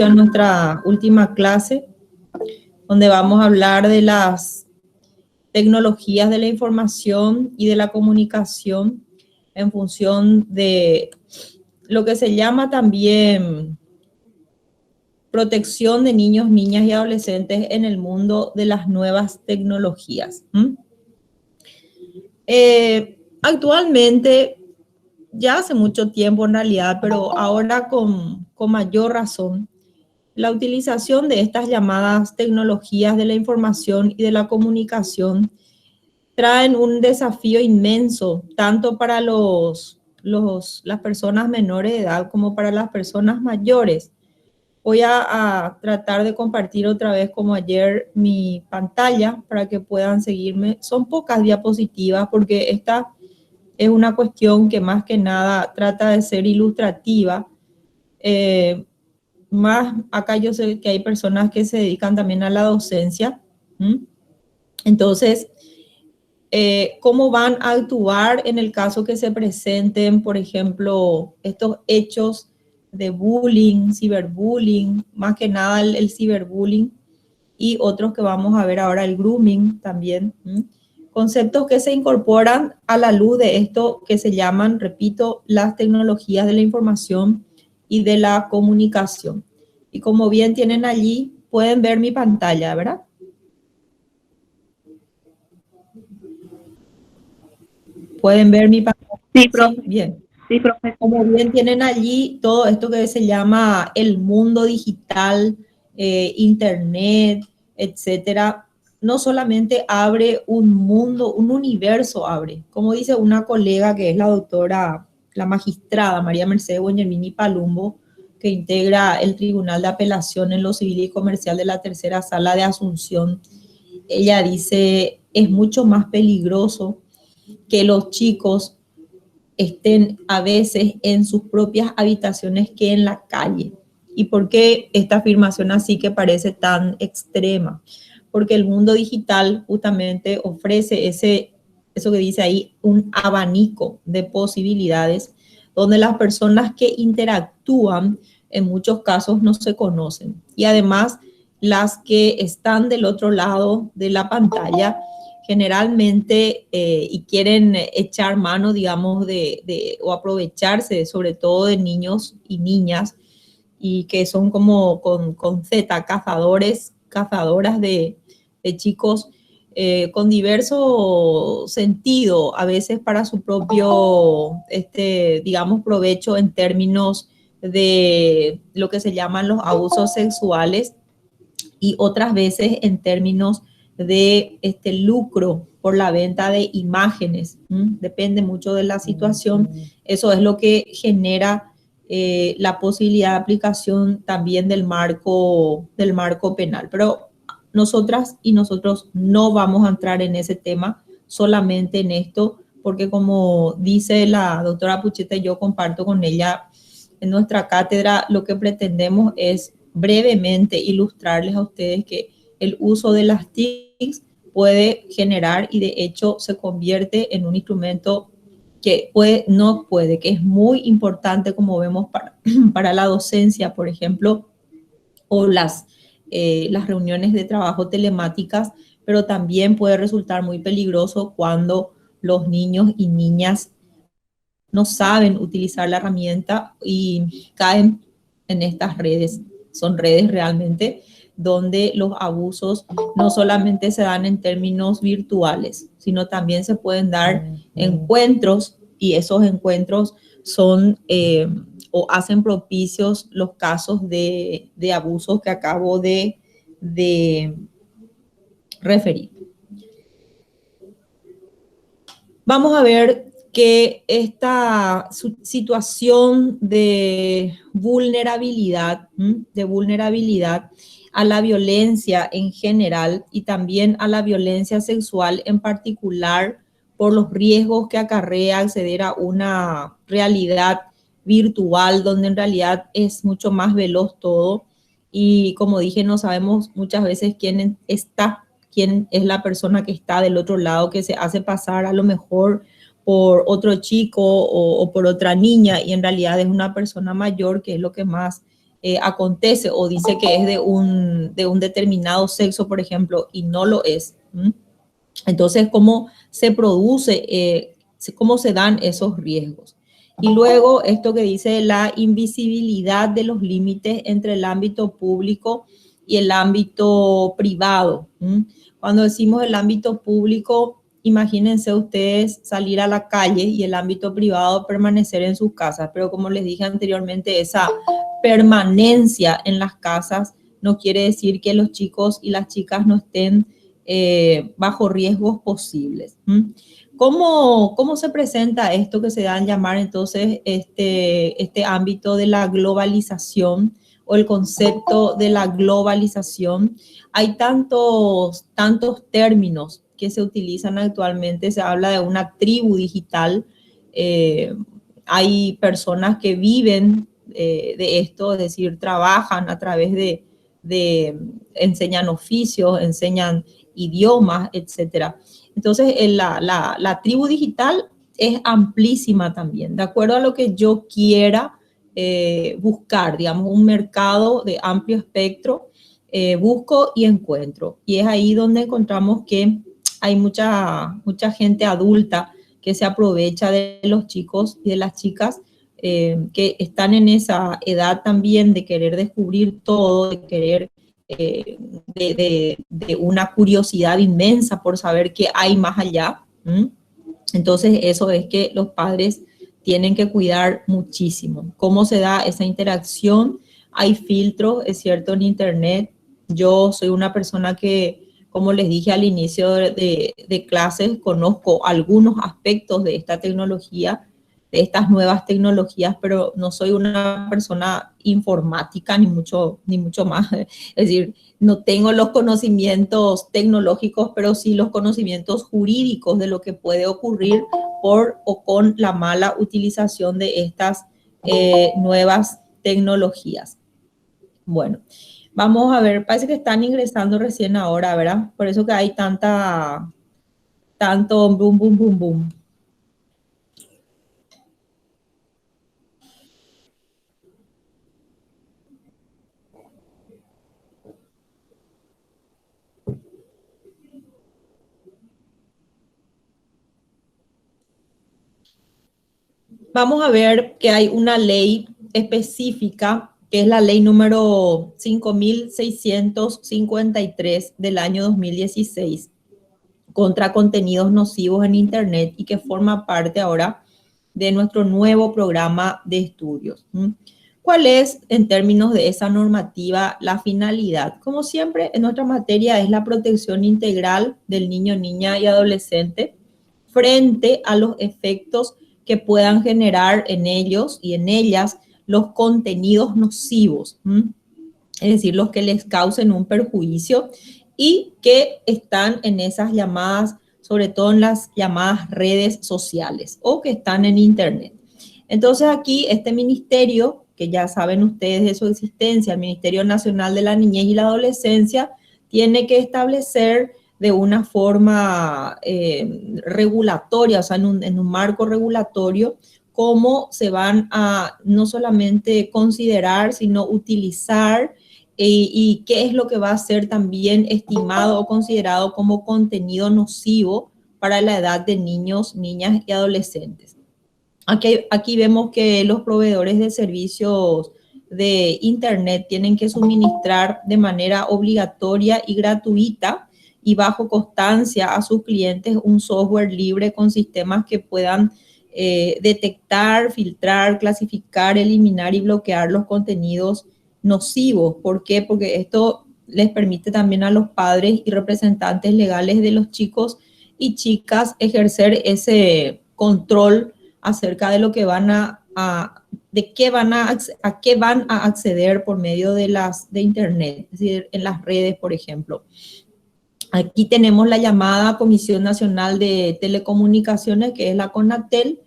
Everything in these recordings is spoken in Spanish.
inicio a nuestra última clase, donde vamos a hablar de las tecnologías de la información y de la comunicación en función de lo que se llama también protección de niños, niñas y adolescentes en el mundo de las nuevas tecnologías. Actualmente, ya hace mucho tiempo en realidad, pero ahora con mayor razón, la utilización de estas llamadas tecnologías de la información y de la comunicación traen un desafío inmenso, tanto para las personas menores de edad como para las personas mayores. Voy a tratar de compartir otra vez, como ayer, mi pantalla para que puedan seguirme. Son pocas diapositivas porque esta es una cuestión que más que nada trata de ser ilustrativa. Más acá yo sé que hay personas que se dedican también a la docencia. Entonces, ¿cómo van a actuar en el caso que se presenten, por ejemplo, estos hechos de bullying, ciberbullying, más que nada el ciberbullying, y otros que vamos a ver ahora, el grooming también? Conceptos que se incorporan a la luz de esto que se llaman, repito, las tecnologías de la información y de la comunicación. Y como bien tienen allí, pueden ver mi pantalla, ¿verdad? Pueden ver mi pantalla. Sí, profe. Sí, bien. Sí, profe. Como bien tienen allí todo esto que se llama el mundo digital, internet, etcétera, no solamente abre un mundo, un universo abre. Como dice una colega que es la doctora, la magistrada María Mercedes Guañarmini Palumbo, que integra el Tribunal de Apelación en lo Civil y Comercial de la Tercera Sala de Asunción. Ella dice, es mucho más peligroso que los chicos estén a veces en sus propias habitaciones que en la calle. ¿Y por qué esta afirmación así que parece tan extrema? Porque el mundo digital justamente ofrece eso que dice ahí, un abanico de posibilidades donde las personas que interactúan en muchos casos no se conocen. Y además, las que están del otro lado de la pantalla generalmente y quieren echar mano, digamos, o aprovecharse sobre todo de niños y niñas, y que son como con Z, cazadoras de chicos con diverso sentido, a veces para su propio, digamos, provecho en términos de lo que se llaman los abusos sexuales, y otras veces en términos de lucro por la venta de imágenes. Depende mucho de la situación. Eso es lo que genera la posibilidad de aplicación también del marco penal. Pero nosotras y nosotros no vamos a entrar en ese tema, solamente en esto, porque como dice la doctora Puchete, yo comparto con ella en nuestra cátedra, lo que pretendemos es brevemente ilustrarles a ustedes que el uso de las TICs puede generar, y de hecho se convierte en un instrumento que que es muy importante, como vemos, para la docencia, por ejemplo, o las reuniones de trabajo telemáticas, pero también puede resultar muy peligroso cuando los niños y niñas no saben utilizar la herramienta y caen en estas redes. Son redes realmente donde los abusos no solamente se dan en términos virtuales, sino también se pueden dar encuentros, y esos encuentros son o hacen propicios los casos de abusos que acabo de referir. Vamos a ver que esta situación de vulnerabilidad a la violencia en general y también a la violencia sexual en particular, por los riesgos que acarrea acceder a una realidad virtual donde en realidad es mucho más veloz todo, y como dije, no sabemos muchas veces quién es la persona que está del otro lado, que se hace pasar a lo mejor por otro chico o por otra niña, y en realidad es una persona mayor, que es lo que más acontece o dice que es de un determinado sexo, por ejemplo, y no lo es. Entonces, ¿cómo se produce, cómo se dan esos riesgos? Y luego esto que dice la invisibilidad de los límites entre el ámbito público y el ámbito privado. Cuando decimos el ámbito público, imagínense ustedes salir a la calle y el ámbito privado permanecer en sus casas, pero como les dije anteriormente, esa permanencia en las casas no quiere decir que los chicos y las chicas no estén bajo riesgos posibles. ¿Cómo se presenta esto que se da en llamar entonces este ámbito de la globalización o el concepto de la globalización? Hay tantos términos que se utilizan actualmente. Se habla de una tribu digital. Hay personas que viven de esto, es decir, trabajan a través enseñan oficios, enseñan idiomas, etcétera. Entonces, la tribu digital es amplísima también, de acuerdo a lo que yo quiera buscar, digamos, un mercado de amplio espectro, busco y encuentro. Y es ahí donde encontramos que hay mucha gente adulta que se aprovecha de los chicos y de las chicas que están en esa edad también de querer descubrir todo, de querer de una curiosidad inmensa por saber qué hay más allá. Entonces eso es que los padres tienen que cuidar muchísimo. ¿Cómo se da esa interacción? Hay filtros, es cierto, en internet. Yo soy una persona que, como les dije al inicio de clases, conozco algunos aspectos de esta tecnología, de estas nuevas tecnologías, pero no soy una persona informática ni mucho más. Es decir, no tengo los conocimientos tecnológicos, pero sí los conocimientos jurídicos de lo que puede ocurrir por o con la mala utilización de estas nuevas tecnologías. Bueno, vamos a ver, parece que están ingresando recién ahora, ¿verdad? Por eso que hay tanto boom, boom, boom, boom. Vamos a ver que hay una ley específica, que es la ley número 5.653 del año 2016, contra contenidos nocivos en Internet y que forma parte ahora de nuestro nuevo programa de estudios. ¿Cuál es, en términos de esa normativa, la finalidad? Como siempre, en nuestra materia es la protección integral del niño, niña y adolescente frente a los efectos que puedan generar en ellos y en ellas los contenidos nocivos, es decir, los que les causen un perjuicio y que están en esas llamadas, sobre todo en las llamadas redes sociales o que están en Internet. Entonces aquí este ministerio, que ya saben ustedes de su existencia, el Ministerio Nacional de la Niñez y la Adolescencia, tiene que establecer de una forma regulatoria, o sea, en un marco regulatorio, cómo se van a no solamente considerar, sino utilizar y qué es lo que va a ser también estimado o considerado como contenido nocivo para la edad de niños, niñas y adolescentes. Aquí vemos que los proveedores de servicios de Internet tienen que suministrar de manera obligatoria y gratuita y bajo constancia a sus clientes un software libre con sistemas que puedan detectar, filtrar, clasificar, eliminar y bloquear los contenidos nocivos. ¿Por qué? Porque esto les permite también a los padres y representantes legales de los chicos y chicas ejercer ese control acerca de lo que van a qué van a acceder por medio de Internet, es decir, en las redes, por ejemplo. Aquí tenemos la llamada Comisión Nacional de Telecomunicaciones, que es la CONATEL,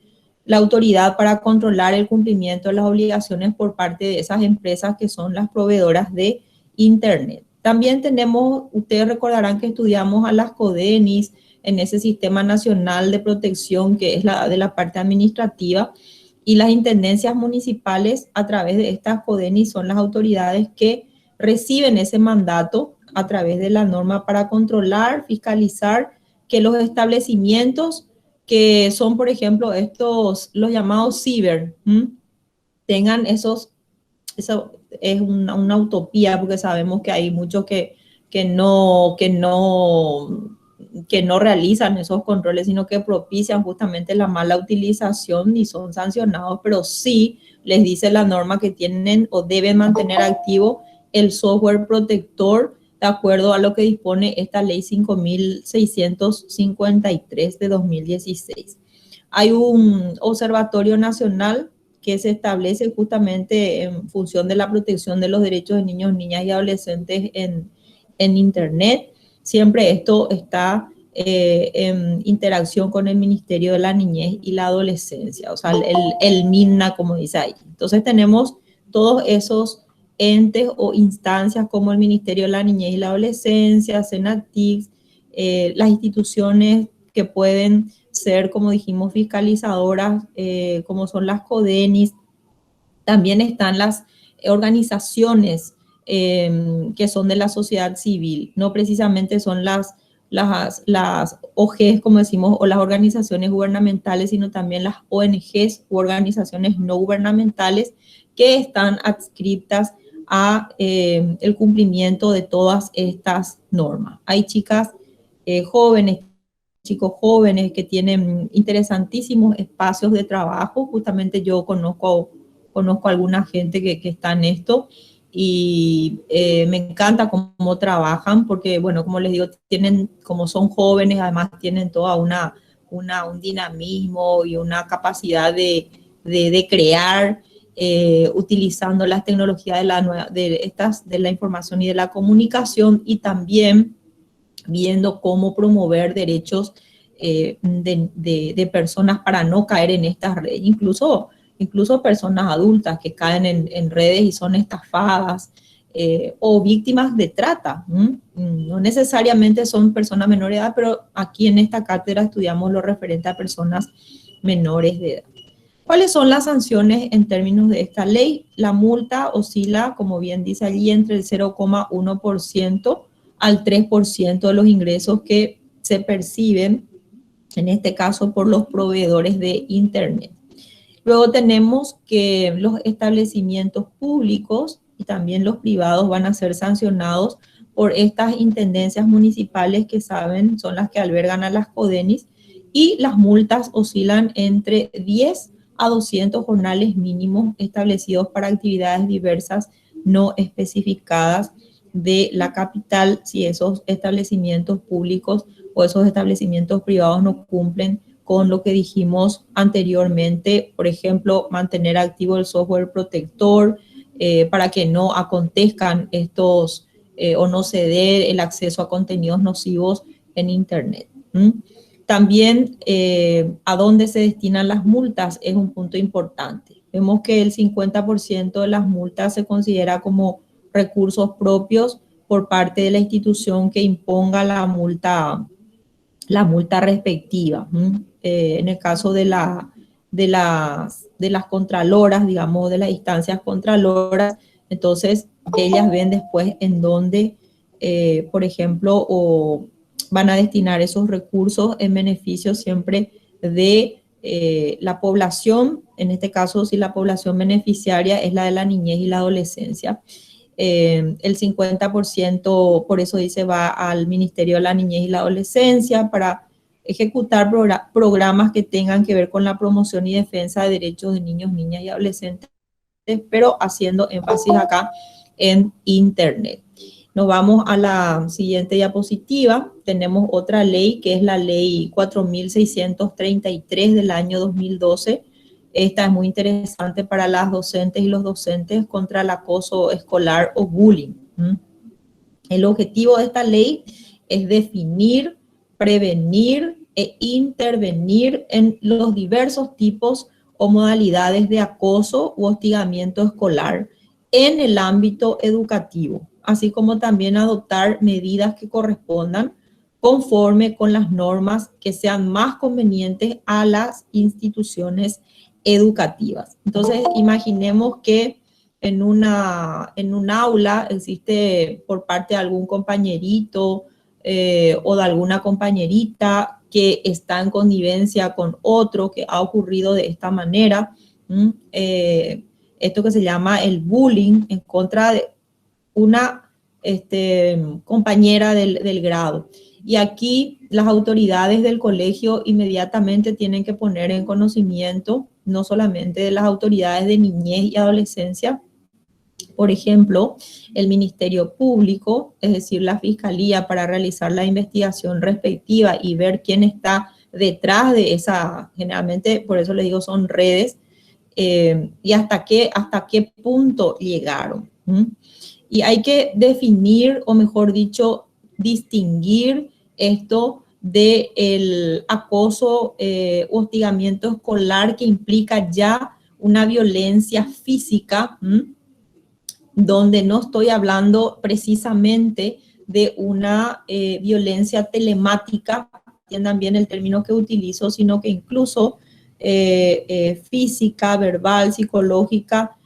la autoridad para controlar el cumplimiento de las obligaciones por parte de esas empresas que son las proveedoras de Internet. También tenemos, ustedes recordarán que estudiamos a las CODENIS en ese Sistema Nacional de Protección, que es de la parte administrativa, Y las intendencias municipales, a través de estas CODENI, son las autoridades que reciben ese mandato a través de la norma para controlar, fiscalizar que los establecimientos que son, por ejemplo, los llamados ciber, tengan eso es una utopía, porque sabemos que hay muchos que no, que no, que no realizan esos controles, sino que propician justamente la mala utilización y son sancionados, pero sí les dice la norma que tienen o deben mantener activo el software protector de acuerdo a lo que dispone esta ley 5.653 de 2016. Hay un observatorio nacional que se establece justamente en función de la protección de los derechos de niños, niñas y adolescentes en Internet. Siempre esto está en interacción con el Ministerio de la Niñez y la Adolescencia, o sea, el MINNA, como dice ahí. Entonces tenemos todos esos entes o instancias como el Ministerio de la Niñez y la Adolescencia, CENATIC, las instituciones que pueden ser, como dijimos, fiscalizadoras, como son las CODENIS. También están las organizaciones que son de la sociedad civil, no precisamente son las OGs, como decimos, o las organizaciones gubernamentales, sino también las ONGs u organizaciones no gubernamentales que están adscritas a el cumplimiento de todas estas normas. Hay chicas jóvenes, chicos jóvenes que tienen interesantísimos espacios de trabajo. Justamente yo conozco a alguna gente que está en esto y me encanta cómo trabajan porque, bueno, como les digo, como son jóvenes, además tienen toda un dinamismo y una capacidad de crear utilizando las tecnologías de la información y de la comunicación, y también viendo cómo promover derechos de personas para no caer en estas redes, incluso personas adultas que caen en redes y son estafadas o víctimas de trata. No necesariamente son personas menores de edad, pero aquí en esta cátedra estudiamos lo referente a personas menores de edad. ¿Cuáles son las sanciones en términos de esta ley? La multa oscila, como bien dice allí, entre el 0,1% al 3% de los ingresos que se perciben, en este caso, por los proveedores de Internet. Luego tenemos que los establecimientos públicos y también los privados van a ser sancionados por estas intendencias municipales que saben son las que albergan a las CODENIS, y las multas oscilan entre 10 a 200 jornales mínimos establecidos para actividades diversas no especificadas de la capital si esos establecimientos públicos o esos establecimientos privados no cumplen con lo que dijimos anteriormente. Por ejemplo, mantener activo el software protector para que no acontezcan estos o no se dé el acceso a contenidos nocivos en Internet. También a dónde se destinan las multas es un punto importante. Vemos que el 50% de las multas se considera como recursos propios por parte de la institución que imponga la multa respectiva. En el caso de las contraloras, digamos, de las instancias contraloras, entonces ellas ven después en dónde, por ejemplo, o van a destinar esos recursos en beneficio siempre de la población. En este caso, si la población beneficiaria es la de la niñez y la adolescencia. El 50%, por eso dice, va al Ministerio de la Niñez y la Adolescencia para ejecutar programas que tengan que ver con la promoción y defensa de derechos de niños, niñas y adolescentes, pero haciendo énfasis acá en Internet. Nos vamos a la siguiente diapositiva. Tenemos otra ley que es la ley 4.633 del año 2012. Esta es muy interesante para las docentes y los docentes contra el acoso escolar o bullying. El objetivo de esta ley es definir, prevenir e intervenir en los diversos tipos o modalidades de acoso u hostigamiento escolar en el ámbito educativo, así como también adoptar medidas que correspondan conforme con las normas que sean más convenientes a las instituciones educativas. Entonces, imaginemos que en un aula existe por parte de algún compañerito o de alguna compañerita que está en connivencia con otro, que ha ocurrido de esta manera. Esto que se llama el bullying en contra de una compañera del grado. Y aquí las autoridades del colegio inmediatamente tienen que poner en conocimiento no solamente de las autoridades de niñez y adolescencia, por ejemplo, el Ministerio Público, es decir, la Fiscalía, para realizar la investigación respectiva y ver quién está detrás de esa, generalmente, por eso les digo, son redes, y hasta qué punto llegaron. Y hay que definir, o mejor dicho, distinguir esto del acoso o hostigamiento escolar que implica ya una violencia física, donde no estoy hablando precisamente de una violencia telemática, entiendan bien el término que utilizo, sino que incluso física, verbal, psicológica,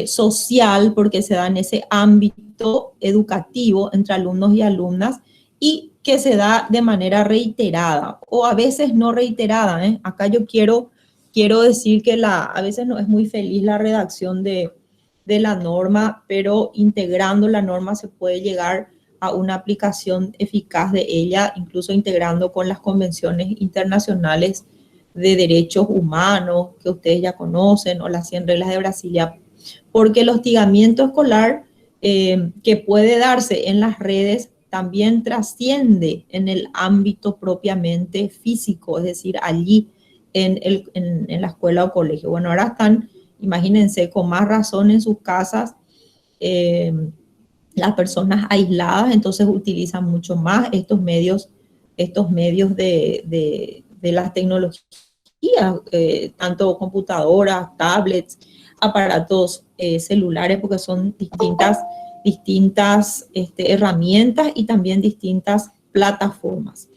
social, porque se da en ese ámbito educativo entre alumnos y alumnas, y que se da de manera reiterada o a veces no reiterada. Acá yo quiero decir que a veces no es muy feliz la redacción de la norma, pero integrando la norma se puede llegar a una aplicación eficaz de ella, incluso integrando con las convenciones internacionales de derechos humanos que ustedes ya conocen, o las 100 reglas de Brasilia, porque el hostigamiento escolar que puede darse en las redes también trasciende en el ámbito propiamente físico, es decir, allí en la escuela o colegio. Bueno, ahora están, imagínense, con más razón en sus casas, las personas aisladas, entonces utilizan mucho más estos medios de las tecnologías, tanto computadoras, tablets, aparatos celulares, porque son distintas herramientas y también distintas plataformas.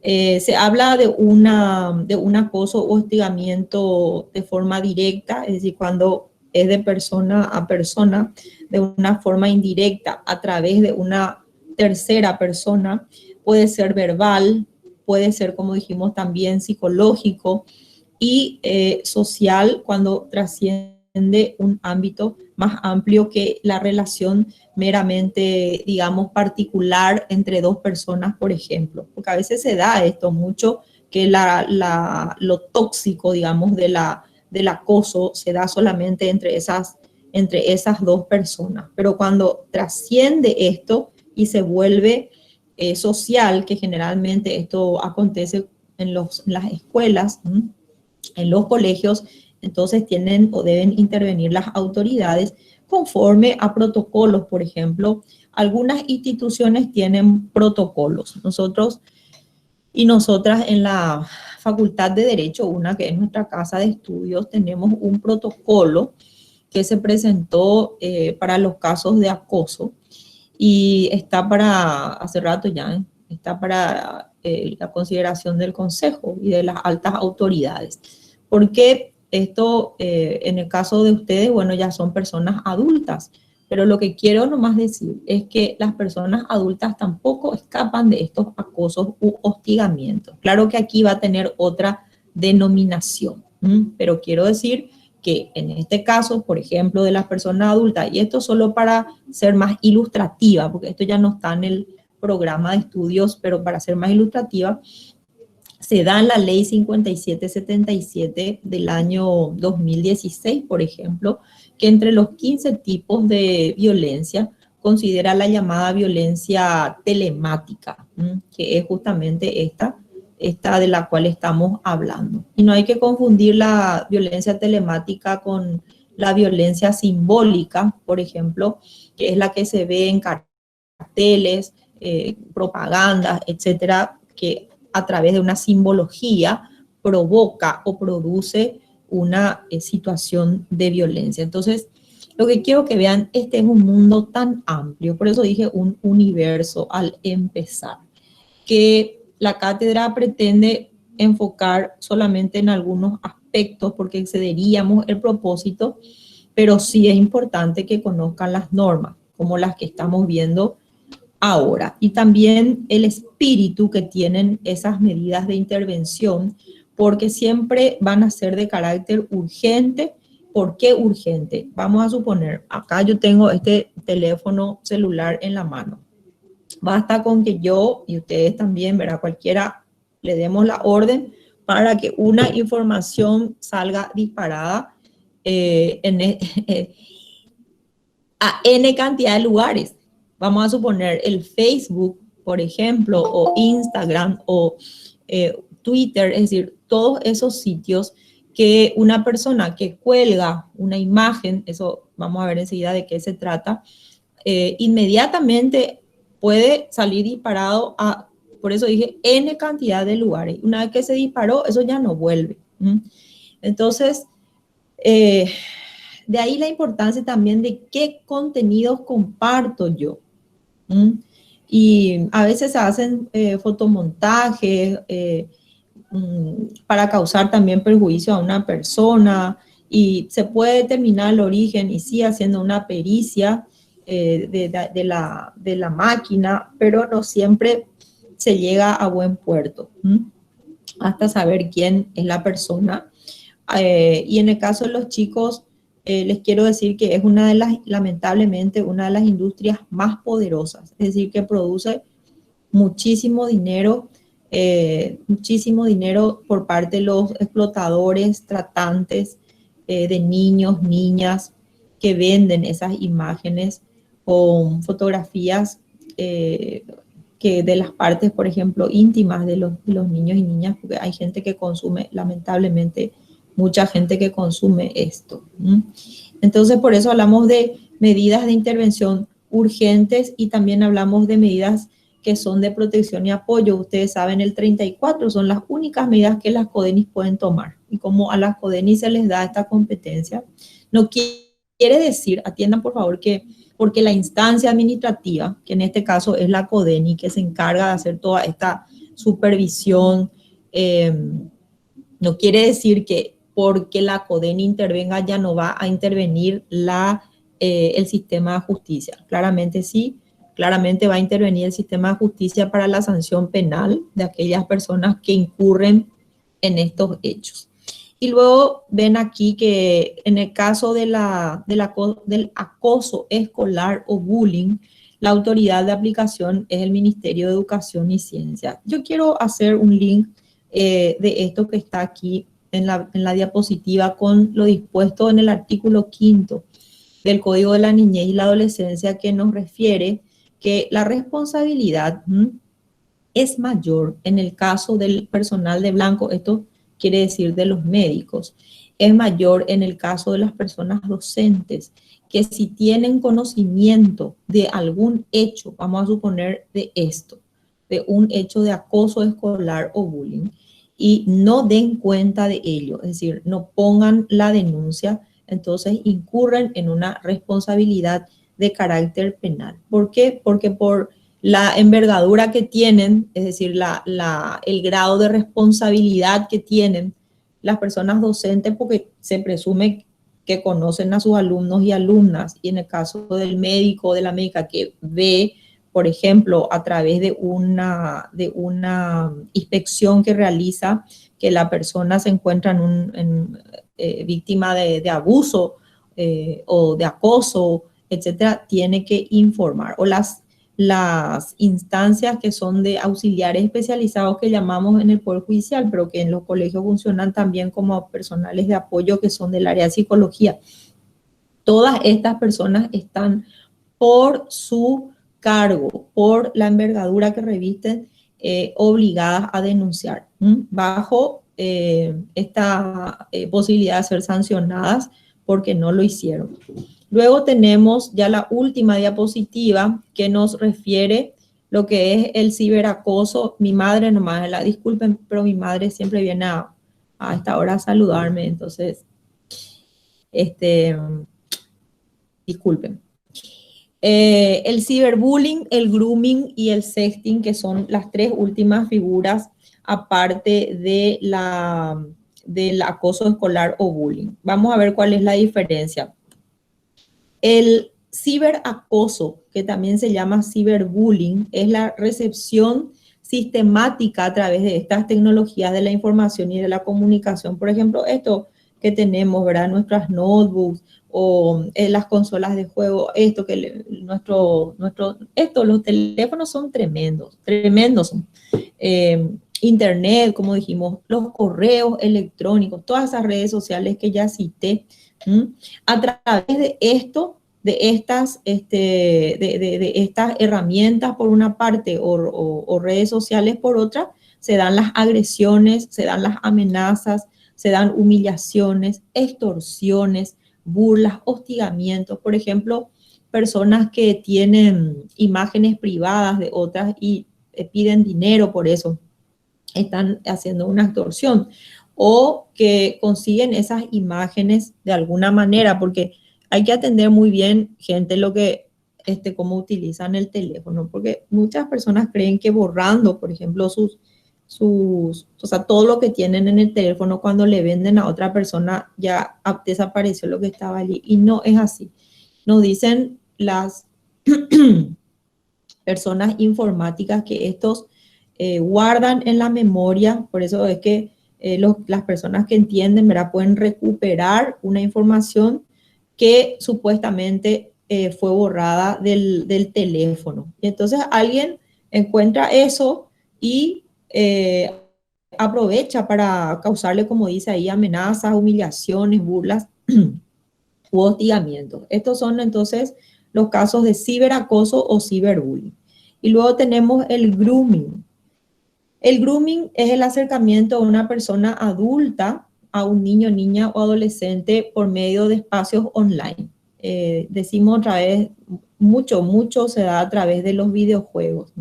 Se habla de un acoso o hostigamiento de forma directa, es decir, cuando es de persona a persona, de una forma indirecta, a través de una tercera persona, puede ser verbal, puede ser, como dijimos, también psicológico y social, cuando trasciende un ámbito más amplio que la relación meramente, digamos, particular entre dos personas, por ejemplo. Porque a veces se da esto mucho, que lo tóxico, digamos, del acoso se da solamente entre esas dos personas. Pero cuando trasciende esto y se vuelve social, que generalmente esto acontece en las escuelas, en los colegios, entonces tienen o deben intervenir las autoridades conforme a protocolos. Por ejemplo, algunas instituciones tienen protocolos. Nosotros y nosotras en la Facultad de Derecho, una que es nuestra casa de estudios, tenemos un protocolo que se presentó para los casos de acoso y está para, hace rato ya, está para la consideración del Consejo y de las altas autoridades. Porque esto, en el caso de ustedes, bueno, ya son personas adultas, pero lo que quiero nomás decir es que las personas adultas tampoco escapan de estos acosos u hostigamientos. Claro que aquí va a tener otra denominación, pero quiero decir que en este caso, por ejemplo, de las personas adultas, y esto solo para ser más ilustrativa, porque esto ya no está en el programa de estudios, pero para ser más ilustrativa, se da en la ley 5777 del año 2016, por ejemplo, que entre los 15 tipos de violencia considera la llamada violencia telemática, que es justamente esta de la cual estamos hablando. Y no hay que confundir la violencia telemática con la violencia simbólica, por ejemplo, que es la que se ve en carteles, propagandas, etcétera, que a través de una simbología provoca o produce una situación de violencia. Entonces, lo que quiero que vean, este es un mundo tan amplio, por eso dije un universo al empezar, que la cátedra pretende enfocar solamente en algunos aspectos aspectos porque excederíamos el propósito, pero sí es importante que conozcan las normas, como las que estamos viendo ahora. Y también el espíritu que tienen esas medidas de intervención, porque siempre van a ser de carácter urgente. ¿Por qué urgente? Vamos a suponer, acá yo tengo este teléfono celular en la mano. Basta con que yo y ustedes también, ¿verdad? Cualquiera le demos la orden para que una información salga disparada a N cantidad de lugares. Vamos a suponer el Facebook, por ejemplo, o Instagram o Twitter, es decir, todos esos sitios que una persona que cuelga una imagen, eso vamos a ver enseguida de qué se trata, inmediatamente puede salir disparado a, por eso dije, N cantidad de lugares. Una vez que se disparó, eso ya no vuelve. Entonces, de ahí la importancia también de qué contenidos comparto yo. Y a veces se hacen fotomontajes para causar también perjuicio a una persona y se puede determinar el origen y sí haciendo una pericia de la máquina, pero no siempre se llega a buen puerto, hasta saber quién es la persona. Y en el caso de los chicos, les quiero decir que es una de las, lamentablemente, una de las industrias más poderosas, es decir, que produce muchísimo dinero por parte de los explotadores, tratantes de niños, niñas, que venden esas imágenes con fotografías que de las partes, por ejemplo, íntimas de los niños y niñas, porque hay gente que consume, lamentablemente, mucha gente que consume esto. Entonces, por eso hablamos de medidas de intervención urgentes y también hablamos de medidas que son de protección y apoyo. Ustedes saben, el 34 son las únicas medidas que las CODENIS pueden tomar. Y como a las CODENIS se les da esta competencia, no quiere decir, atiendan por favor, que porque la instancia administrativa, que en este caso es la CODENI, que se encarga de hacer toda esta supervisión, no quiere decir que porque la CODENI intervenga ya no va a intervenir el sistema de justicia. Claramente sí, claramente va a intervenir el sistema de justicia para la sanción penal de aquellas personas que incurren en estos hechos. Y luego ven aquí que en el caso del acoso escolar o bullying, la autoridad de aplicación es el Ministerio de Educación y Ciencia. Yo quiero hacer un link de esto que está aquí en la diapositiva con lo dispuesto en el artículo 5º del Código de la Niñez y la Adolescencia, que nos refiere que la responsabilidad es mayor en el caso del personal de blanco, esto quiere decir de los médicos, es mayor en el caso de las personas docentes, que si tienen conocimiento de algún hecho, vamos a suponer de esto, de un hecho de acoso escolar o bullying, y no den cuenta de ello, es decir, no pongan la denuncia, entonces incurren en una responsabilidad de carácter penal. ¿Por qué? Porque por la envergadura que tienen, es decir, el grado de responsabilidad que tienen las personas docentes, porque se presume que conocen a sus alumnos y alumnas, y en el caso del médico o de la médica que ve, por ejemplo, a través de una inspección que realiza, que la persona se encuentra víctima de abuso o de acoso, etcétera, tiene que informar. O las instancias que son de auxiliares especializados que llamamos en el Poder Judicial, pero que en los colegios funcionan también como personales de apoyo que son del área de psicología. Todas estas personas están por su cargo, por la envergadura que revisten, obligadas a denunciar, bajo esta posibilidad de ser sancionadas porque no lo hicieron. Luego tenemos ya la última diapositiva que nos refiere lo que es el ciberacoso. Mi madre nomás, disculpen, pero mi madre siempre viene a esta hora a saludarme, entonces, disculpen. El ciberbullying, el grooming y el sexting, que son las tres últimas figuras, aparte de del acoso escolar o bullying. Vamos a ver cuál es la diferencia. El ciberacoso, que también se llama ciberbullying, es la recepción sistemática a través de estas tecnologías de la información y de la comunicación. Por ejemplo, esto que tenemos, ¿verdad? Nuestras notebooks o las consolas de juego, esto que los teléfonos son tremendos, tremendos son. Internet, como dijimos, los correos electrónicos, todas esas redes sociales que ya cité. A través de esto, de estas herramientas por una parte o redes sociales por otra, se dan las agresiones, se dan las amenazas, se dan humillaciones, extorsiones, burlas, hostigamientos. Por ejemplo, personas que tienen imágenes privadas de otras y piden dinero por eso, están haciendo una extorsión, o que consiguen esas imágenes de alguna manera, porque hay que atender muy bien, gente, cómo utilizan el teléfono, porque muchas personas creen que borrando, por ejemplo, o sea, todo lo que tienen en el teléfono cuando le venden a otra persona, ya desapareció lo que estaba allí, y no es así. Nos dicen las personas informáticas que estos guardan en la memoria, por eso es que las personas que entienden, ¿verdad? Pueden recuperar una información que supuestamente fue borrada del teléfono. Y entonces alguien encuentra eso y aprovecha para causarle, como dice ahí, amenazas, humillaciones, burlas u hostigamientos. Estos son entonces los casos de ciberacoso o ciberbullying. Y luego tenemos el grooming. El grooming es el acercamiento de una persona adulta a un niño, niña o adolescente por medio de espacios online. Decimos otra vez, mucho se da a través de los videojuegos.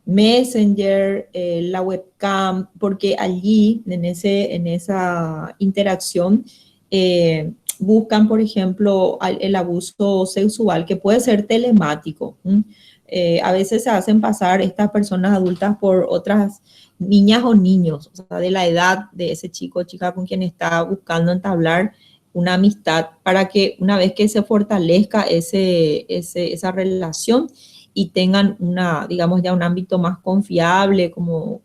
Messenger, la webcam, porque allí, en esa interacción, buscan, por ejemplo, el abuso sexual, que puede ser telemático. A veces se hacen pasar estas personas adultas por otras niñas o niños, o sea, de la edad de ese chico o chica con quien está buscando entablar una amistad, para que una vez que se fortalezca esa relación y tengan digamos, ya un ámbito más confiable, como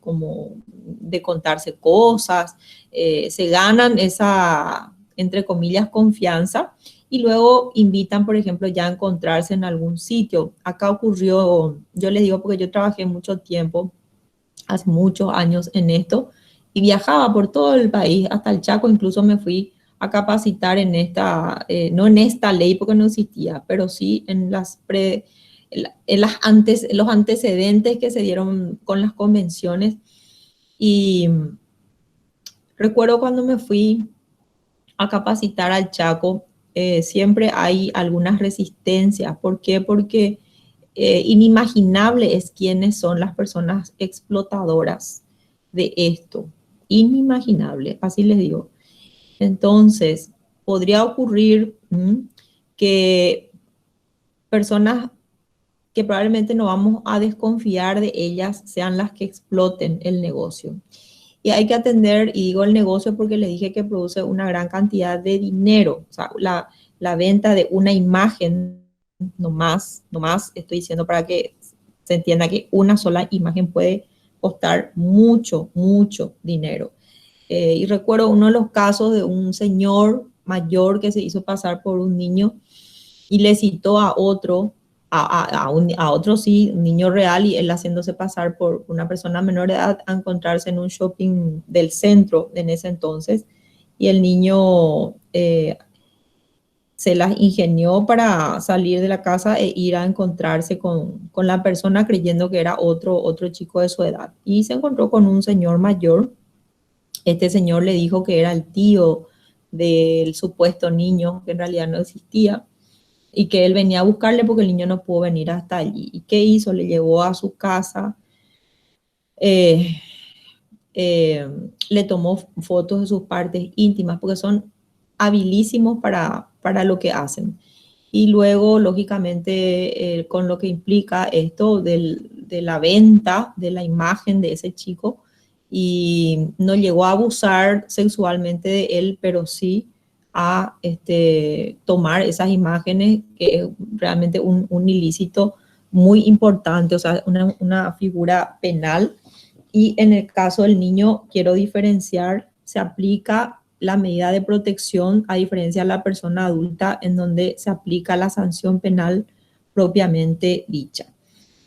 de contarse cosas, se ganan esa, entre comillas, confianza, y luego invitan, por ejemplo, ya a encontrarse en algún sitio. Acá ocurrió, yo les digo porque yo trabajé mucho tiempo, hace muchos años en esto, y viajaba por todo el país, hasta el Chaco, incluso me fui a capacitar en no en esta ley porque no existía, pero sí en los antecedentes que se dieron con las convenciones. Y recuerdo cuando me fui a capacitar al Chaco, siempre hay algunas resistencias. ¿Por qué? Porque inimaginable es quiénes son las personas explotadoras de esto. Inimaginable, así les digo. Entonces, podría ocurrir que personas que probablemente no vamos a desconfiar de ellas sean las que exploten el negocio. Y hay que atender, y digo el negocio porque les dije que produce una gran cantidad de dinero. O sea, la venta de una imagen, no más, estoy diciendo para que se entienda que una sola imagen puede costar mucho dinero. Y recuerdo uno de los casos de un señor mayor que se hizo pasar por un niño y le citó a otro, sí, un niño real, y él haciéndose pasar por una persona menor de edad, a encontrarse en un shopping del centro en ese entonces, y el niño se las ingenió para salir de la casa e ir a encontrarse con la persona creyendo que era otro chico de su edad, y se encontró con un señor mayor. Este señor le dijo que era el tío del supuesto niño, que en realidad no existía, y que él venía a buscarle porque el niño no pudo venir hasta allí. ¿Y qué hizo? Le llevó a su casa, le tomó fotos de sus partes íntimas, porque son habilísimos para lo que hacen. Y luego, lógicamente, con lo que implica esto de la venta de la imagen de ese chico, y no llegó a abusar sexualmente de él, pero sí a tomar esas imágenes, que es realmente un ilícito muy importante, o sea, una figura penal. Y en el caso del niño, quiero diferenciar, se aplica la medida de protección a diferencia de la persona adulta, en donde se aplica la sanción penal propiamente dicha.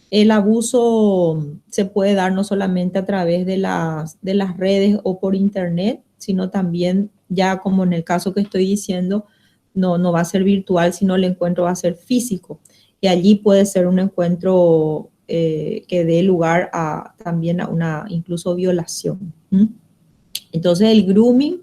El abuso se puede dar no solamente a través de las redes o por internet, sino también, ya como en el caso que estoy diciendo, no va a ser virtual, sino el encuentro va a ser físico. Y allí puede ser un encuentro que dé lugar también a una incluso violación. ¿Mm? Entonces el grooming,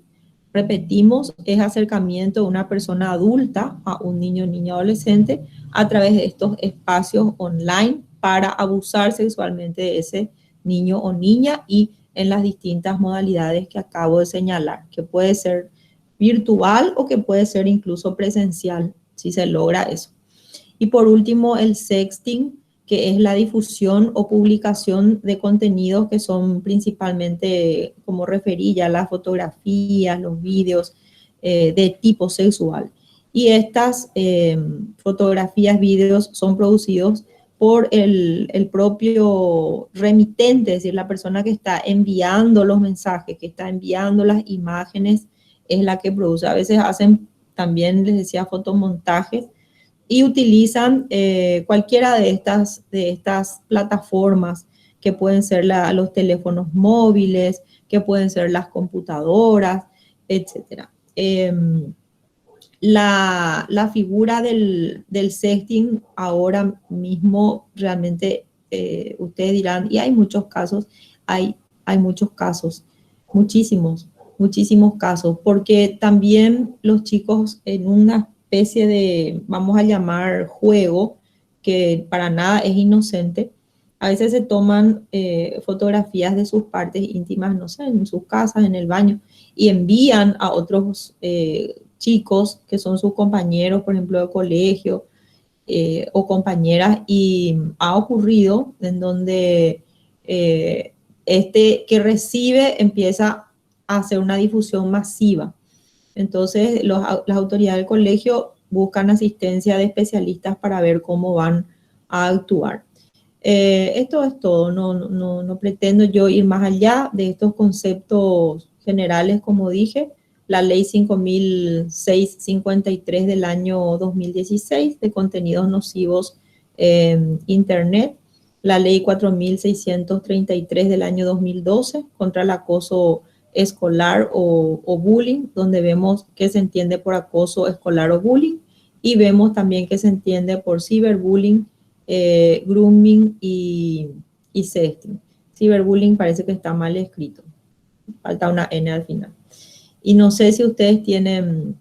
repetimos, es acercamiento de una persona adulta a un niño o niña adolescente a través de estos espacios online para abusar sexualmente de ese niño o niña y en las distintas modalidades que acabo de señalar, que puede ser virtual o que puede ser incluso presencial, si se logra eso. Y por último, el sexting, que es la difusión o publicación de contenidos que son principalmente, como referí ya, las fotografías, los vídeos de tipo sexual. Y estas fotografías, vídeos son producidos por el propio remitente, es decir, la persona que está enviando los mensajes, que está enviando las imágenes, es la que produce. A veces hacen también, les decía, fotomontajes y utilizan cualquiera de estas plataformas que pueden ser los teléfonos móviles, que pueden ser las computadoras, etcétera. La figura del sexting ahora mismo realmente ustedes dirán, y hay muchos casos, hay muchos casos, muchísimos, muchísimos casos, porque también los chicos en una especie de, vamos a llamar juego, que para nada es inocente, a veces se toman fotografías de sus partes íntimas, no sé, en sus casas, en el baño, y envían a otros chicos que son sus compañeros, por ejemplo, de colegio o compañeras, y ha ocurrido en donde este que recibe empieza a hacer una difusión masiva. Entonces, las autoridades del colegio buscan asistencia de especialistas para ver cómo van a actuar. Esto es todo, no pretendo yo ir más allá de estos conceptos generales, como dije. La ley 5.653 del año 2016 de contenidos nocivos en Internet, la ley 4.633 del año 2012 contra el acoso escolar o bullying, donde vemos que se entiende por acoso escolar o bullying, y vemos también que se entiende por ciberbullying, grooming y sexting. Ciberbullying parece que está mal escrito, falta una N al final. Y no sé si ustedes tienen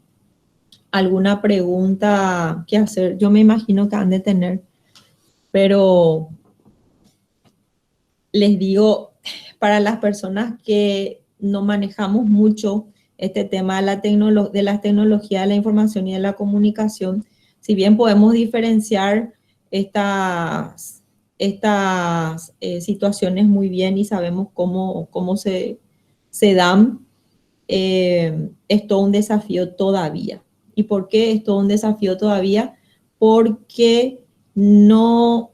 alguna pregunta que hacer, yo me imagino que han de tener, pero les digo, para las personas que no manejamos mucho este tema de las tecnologías de la información y de la comunicación, si bien podemos diferenciar estas situaciones muy bien y sabemos cómo se dan, es todo un desafío todavía. ¿Y por qué es todo un desafío todavía? Porque no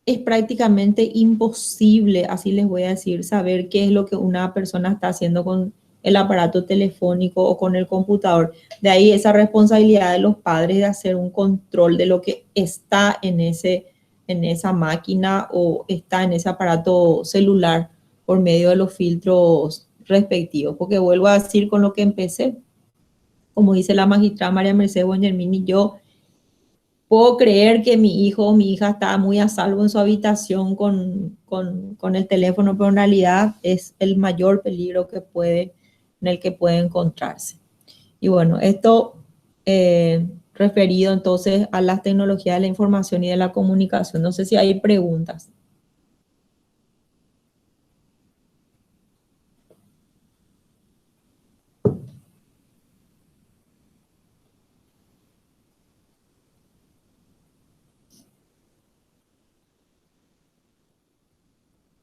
es prácticamente imposible, así les voy a decir, saber qué es lo que una persona está haciendo con el aparato telefónico o con el computador. De ahí esa responsabilidad de los padres de hacer un control de lo que está en esa máquina o está en ese aparato celular por medio de los filtros respectivos. Porque vuelvo a decir con lo que empecé, como dice la magistrada María Mercedes Buengermini, yo puedo creer que mi hijo o mi hija está muy a salvo en su habitación con el teléfono, pero en realidad es el mayor peligro en el que puede encontrarse. Y bueno, esto referido entonces a las tecnologías de la información y de la comunicación. No sé si hay preguntas.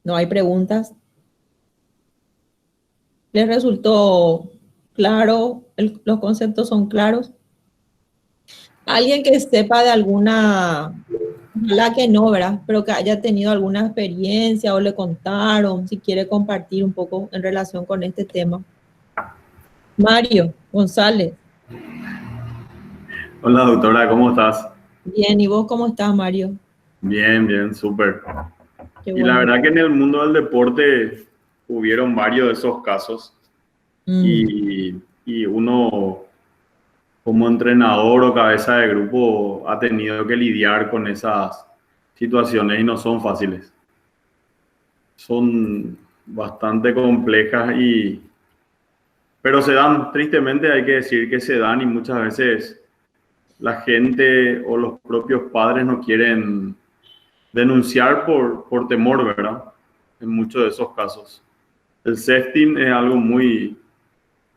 No hay preguntas. ¿Les resultó claro? ¿Los conceptos son claros? Alguien que sepa de alguna, la que no, ¿verdad? Pero que haya tenido alguna experiencia o le contaron, si quiere compartir un poco en relación con este tema. Mario González. Hola doctora, ¿cómo estás? Bien, ¿y vos cómo estás, Mario? Bien, bien, súper. Qué Y la bueno. verdad que en el mundo del deporte hubieron varios de esos casos Mm, y uno como entrenador o cabeza de grupo ha tenido que lidiar con esas situaciones y no son fáciles. Son bastante complejas pero se dan, tristemente hay que decir que se dan y muchas veces la gente o los propios padres no quieren denunciar por temor, ¿verdad? En muchos de esos casos. El sexting es algo muy,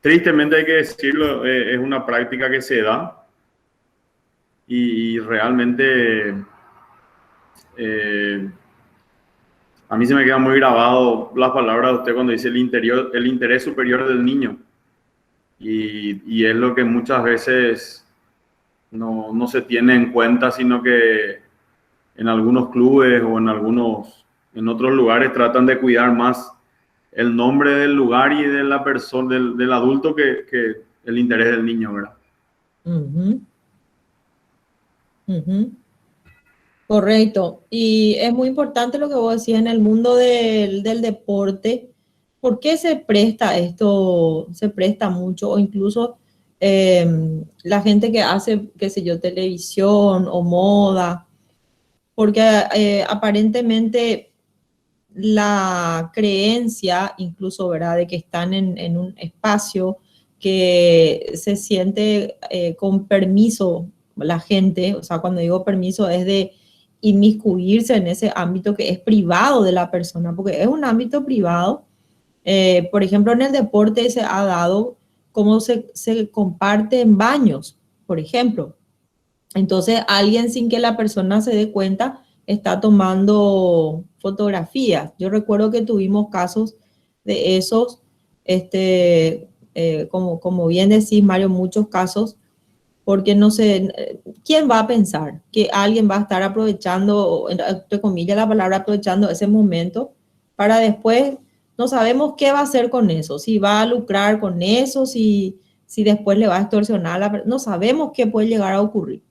tristemente hay que decirlo, es una práctica que se da y realmente eh, a mí se me queda muy grabado las palabras de usted cuando dice el interés superior del niño y es lo que muchas veces no se tiene en cuenta, sino que en algunos clubes o en otros lugares tratan de cuidar más el nombre del lugar y de la persona, del adulto que el interés del niño, ¿verdad? ujú, ujú. Correcto. Y es muy importante lo que vos decís en el mundo del deporte. ¿Por qué se presta esto? Se presta mucho, o incluso la gente que hace, qué sé yo, televisión o moda, porque aparentemente la creencia, incluso, ¿verdad?, de que están en un espacio que se siente con permiso la gente, o sea, cuando digo permiso es de inmiscuirse en ese ámbito que es privado de la persona, porque es un ámbito privado. Por ejemplo, en el deporte se ha dado cómo se comparte en baños, por ejemplo. Entonces, alguien sin que la persona se dé cuenta está tomando fotografías. Yo recuerdo que tuvimos casos de esos, como bien decís, Mario, muchos casos, porque no sé, ¿quién va a pensar que alguien va a estar aprovechando, entre comillas, la palabra aprovechando ese momento para después, no sabemos qué va a hacer con eso, si va a lucrar con eso, si después le va a extorsionar, no sabemos qué puede llegar a ocurrir.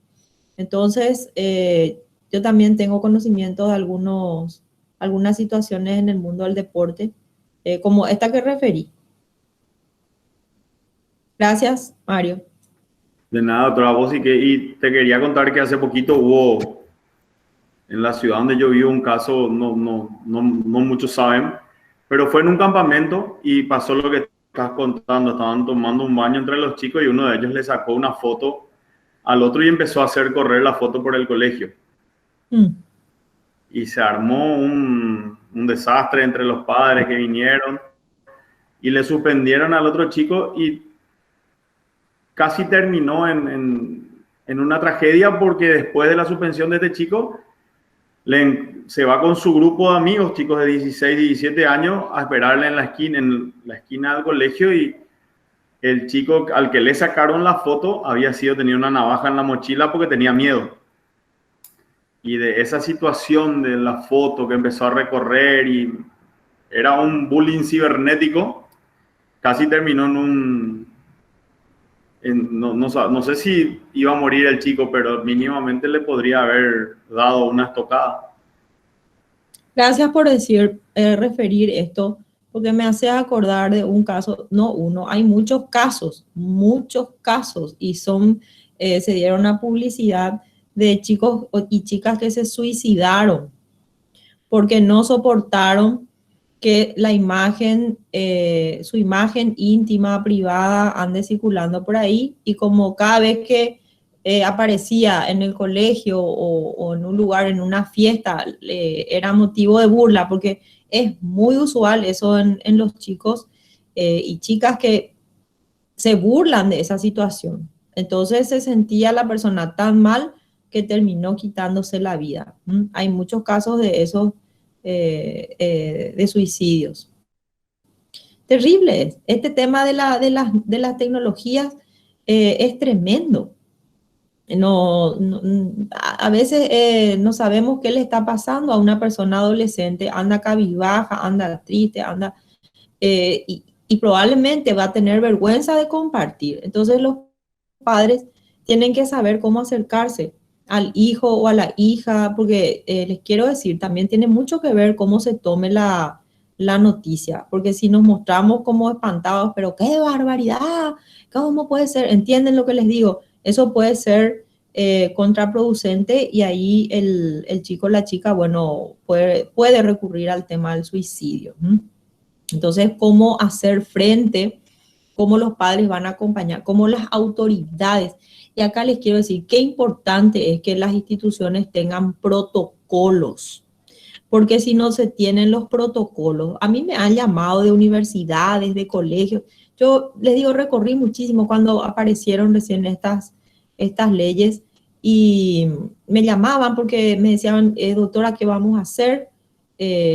Entonces, yo también tengo conocimiento de algunas situaciones en el mundo del deporte, como esta que referí. Gracias, Mario. De nada, otra voz y te quería contar que hace poquito hubo en la ciudad donde yo vivo un caso, no muchos saben, pero fue en un campamento y pasó lo que estás contando. Estaban tomando un baño entre los chicos y uno de ellos le sacó una foto al otro y empezó a hacer correr la foto por el colegio. Mm, Y se armó un desastre entre los padres que vinieron y le suspendieron al otro chico y casi terminó en una tragedia porque después de la suspensión de este chico se va con su grupo de amigos, chicos de 16, 17 años, a esperarle en la esquina del colegio y el chico al que le sacaron la foto tenía una navaja en la mochila porque tenía miedo. Y de esa situación de la foto que empezó a recorrer y era un bullying cibernético, casi terminó no sé si iba a morir el chico, pero mínimamente le podría haber dado una estocada. Gracias por referir esto, porque me hace acordar de un caso, no uno, hay muchos casos, y se dieron una publicidad de chicos y chicas que se suicidaron porque no soportaron que su imagen íntima, privada, ande circulando por ahí, y como cada vez que aparecía en el colegio o en un lugar, en una fiesta, era motivo de burla, porque es muy usual eso en los chicos y chicas que se burlan de esa situación. Entonces se sentía la persona tan mal que terminó quitándose la vida. Hay muchos casos de esos, de suicidios. Terrible es. Este tema de las tecnologías es tremendo. A veces no sabemos qué le está pasando a una persona adolescente, anda cabizbaja, anda triste, y probablemente va a tener vergüenza de compartir. Entonces los padres tienen que saber cómo acercarse al hijo o a la hija, porque les quiero decir, también tiene mucho que ver cómo se tome la noticia, porque si nos mostramos como espantados, pero qué barbaridad, ¿cómo puede ser? ¿Entienden lo que les digo? Eso puede ser contraproducente y ahí el chico o la chica, bueno, puede recurrir al tema del suicidio. Entonces, ¿cómo hacer frente? ¿Cómo los padres van a acompañar? ¿Cómo las autoridades? Y acá les quiero decir qué importante es que las instituciones tengan protocolos, porque si no se tienen los protocolos, a mí me han llamado de universidades, de colegios. Yo les digo, recorrí muchísimo cuando aparecieron recién estas leyes y me llamaban porque me decían, doctora, ¿qué vamos a hacer?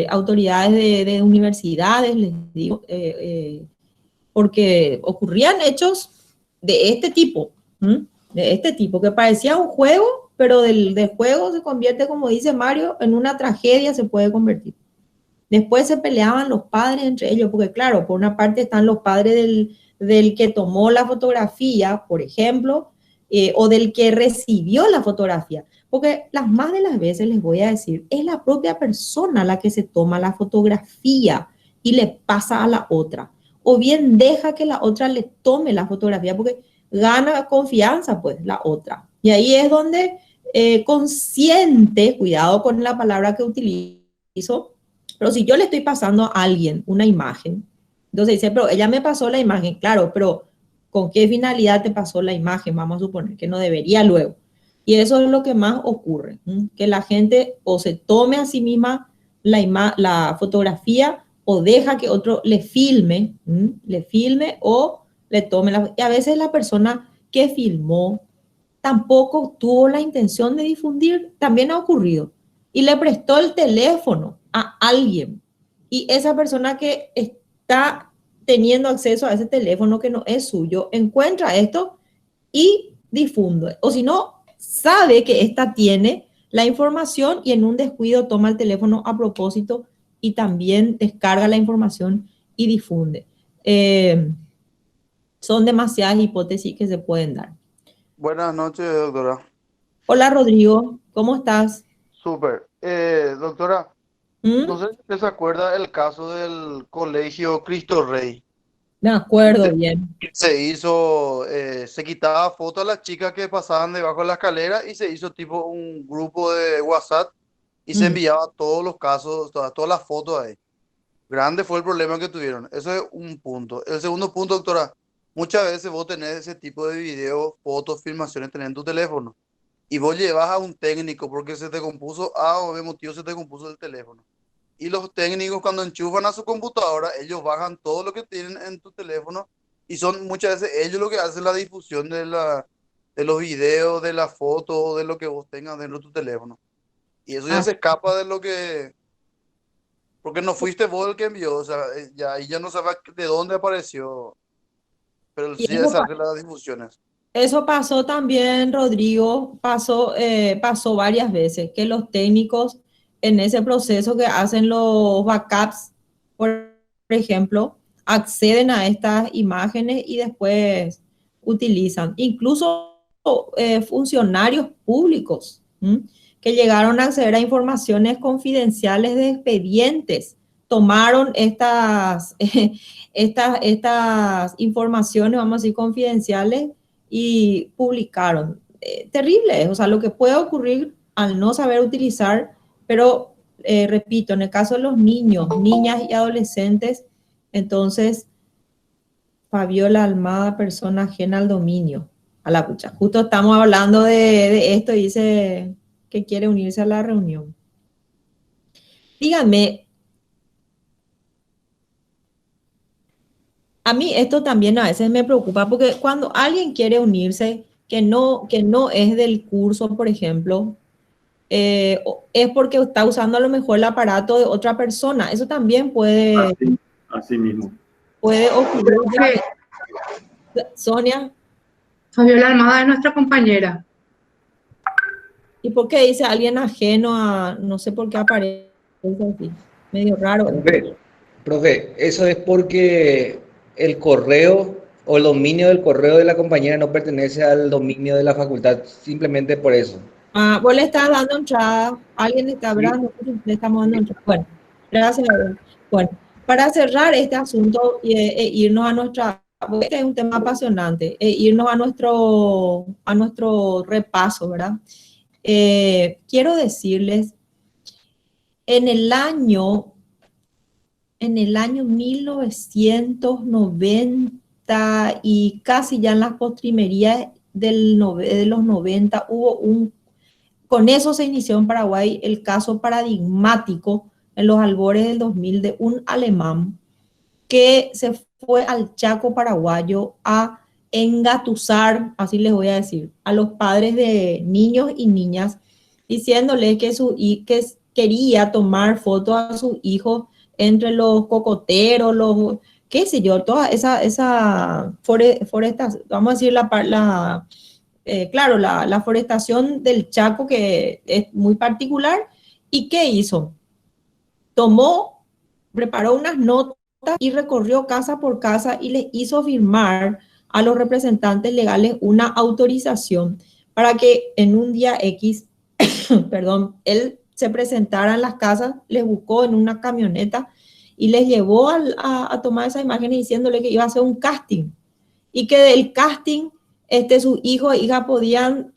Autoridades de universidades, les digo, porque ocurrían hechos de este tipo, ¿m? De este tipo, que parecía un juego, pero del juego se convierte, como dice Mario, en una tragedia se puede convertir. Después se peleaban los padres entre ellos, porque claro, por una parte están los padres del que tomó la fotografía, por ejemplo, o del que recibió la fotografía. Porque las más de las veces, les voy a decir, es la propia persona la que se toma la fotografía y le pasa a la otra. O bien deja que la otra le tome la fotografía, porque gana confianza, pues, la otra. Y ahí es donde consciente, cuidado con la palabra que utilizo, pero si yo le estoy pasando a alguien una imagen, entonces dice, pero ella me pasó la imagen, claro, pero ¿con qué finalidad te pasó la imagen? Vamos a suponer que no debería luego. Y eso es lo que más ocurre, que la gente o se tome a sí misma la fotografía o deja que otro le filme o le tome la... Y a veces la persona que filmó tampoco tuvo la intención de difundir, también ha ocurrido, y le prestó el teléfono a alguien, y esa persona que está teniendo acceso a ese teléfono que no es suyo, encuentra esto y difunde, o si no, sabe que esta tiene la información y en un descuido toma el teléfono a propósito y también descarga la información y difunde. Son demasiadas hipótesis que se pueden dar. Buenas noches, doctora. Hola Rodrigo, ¿cómo estás? Súper. Doctora, no ¿Mm? sé si usted se acuerda del caso del colegio Cristo Rey. Me acuerdo bien. Se quitaba fotos a las chicas que pasaban debajo de la escalera y se hizo tipo un grupo de WhatsApp y se Mm. enviaba todos los casos, todas las fotos ahí. Grande fue el problema que tuvieron. Eso es un punto. El segundo punto, doctora, muchas veces vos tenés ese tipo de videos, fotos, filmaciones, tenés en tu teléfono. Y vos llevas a un técnico porque se te compuso A o B motivo, se te compuso el teléfono. Y los técnicos cuando enchufan a su computadora, ellos bajan todo lo que tienen en tu teléfono y son muchas veces ellos lo que hacen la difusión de los videos, de las fotos, de lo que vos tengas dentro de tu teléfono. Y eso ya Ah, se escapa de lo que... Porque no fuiste vos el que envió, o sea, ya, y ya no sabes de dónde apareció, pero y sí se hace las difusiones. eso pasó también, Rodrigo, pasó varias veces, que los técnicos en ese proceso que hacen los backups, por ejemplo, acceden a estas imágenes y después utilizan. Incluso funcionarios públicos, ¿m? Que llegaron a acceder a informaciones confidenciales de expedientes, tomaron estas informaciones, vamos a decir, confidenciales y publicaron. Terrible, o sea, lo que puede ocurrir al no saber utilizar, pero repito, en el caso de los niños, niñas y adolescentes, entonces Fabiola Almada, persona ajena al dominio, a la pucha. Justo estamos hablando de esto y dice que quiere unirse a la reunión. Díganme, a mí esto también a veces me preocupa porque cuando alguien quiere unirse, que no es del curso, por ejemplo, es porque está usando a lo mejor el aparato de otra persona. Eso también puede, Así, así mismo. puede ocurrir. Profe, Sonia, Fabiola Almada es nuestra compañera. ¿y por qué dice alguien ajeno a, no sé por qué aparece así? Medio raro. Profe, eso es porque el correo o el dominio del correo de la compañera no pertenece al dominio de la facultad, simplemente por eso. Ah, vos le estás dando entrada, alguien le está Sí. hablando, le estamos dando entrada. Bueno, gracias. Bueno, para cerrar este asunto e irnos a nuestra, porque este es un tema apasionante, irnos a nuestro repaso, ¿verdad? Quiero decirles, en el año 1990 y casi ya en las postrimerías de los 90 con eso se inició en Paraguay el caso paradigmático en los albores del 2000 de un alemán que se fue al Chaco paraguayo a engatusar, así les voy a decir, a los padres de niños y niñas, diciéndoles que quería tomar fotos a sus hijos entre los cocoteros, los, qué sé yo, toda esa forestación, vamos a decir, claro, la forestación del Chaco, que es muy particular. ¿Y qué hizo? Preparó unas notas y recorrió casa por casa y les hizo firmar a los representantes legales una autorización para que en un día X, perdón, él se presentara en las casas, les buscó en una camioneta y les llevó a tomar esas imágenes diciéndole que iba a hacer un casting y que del casting sus hijos e hijas podían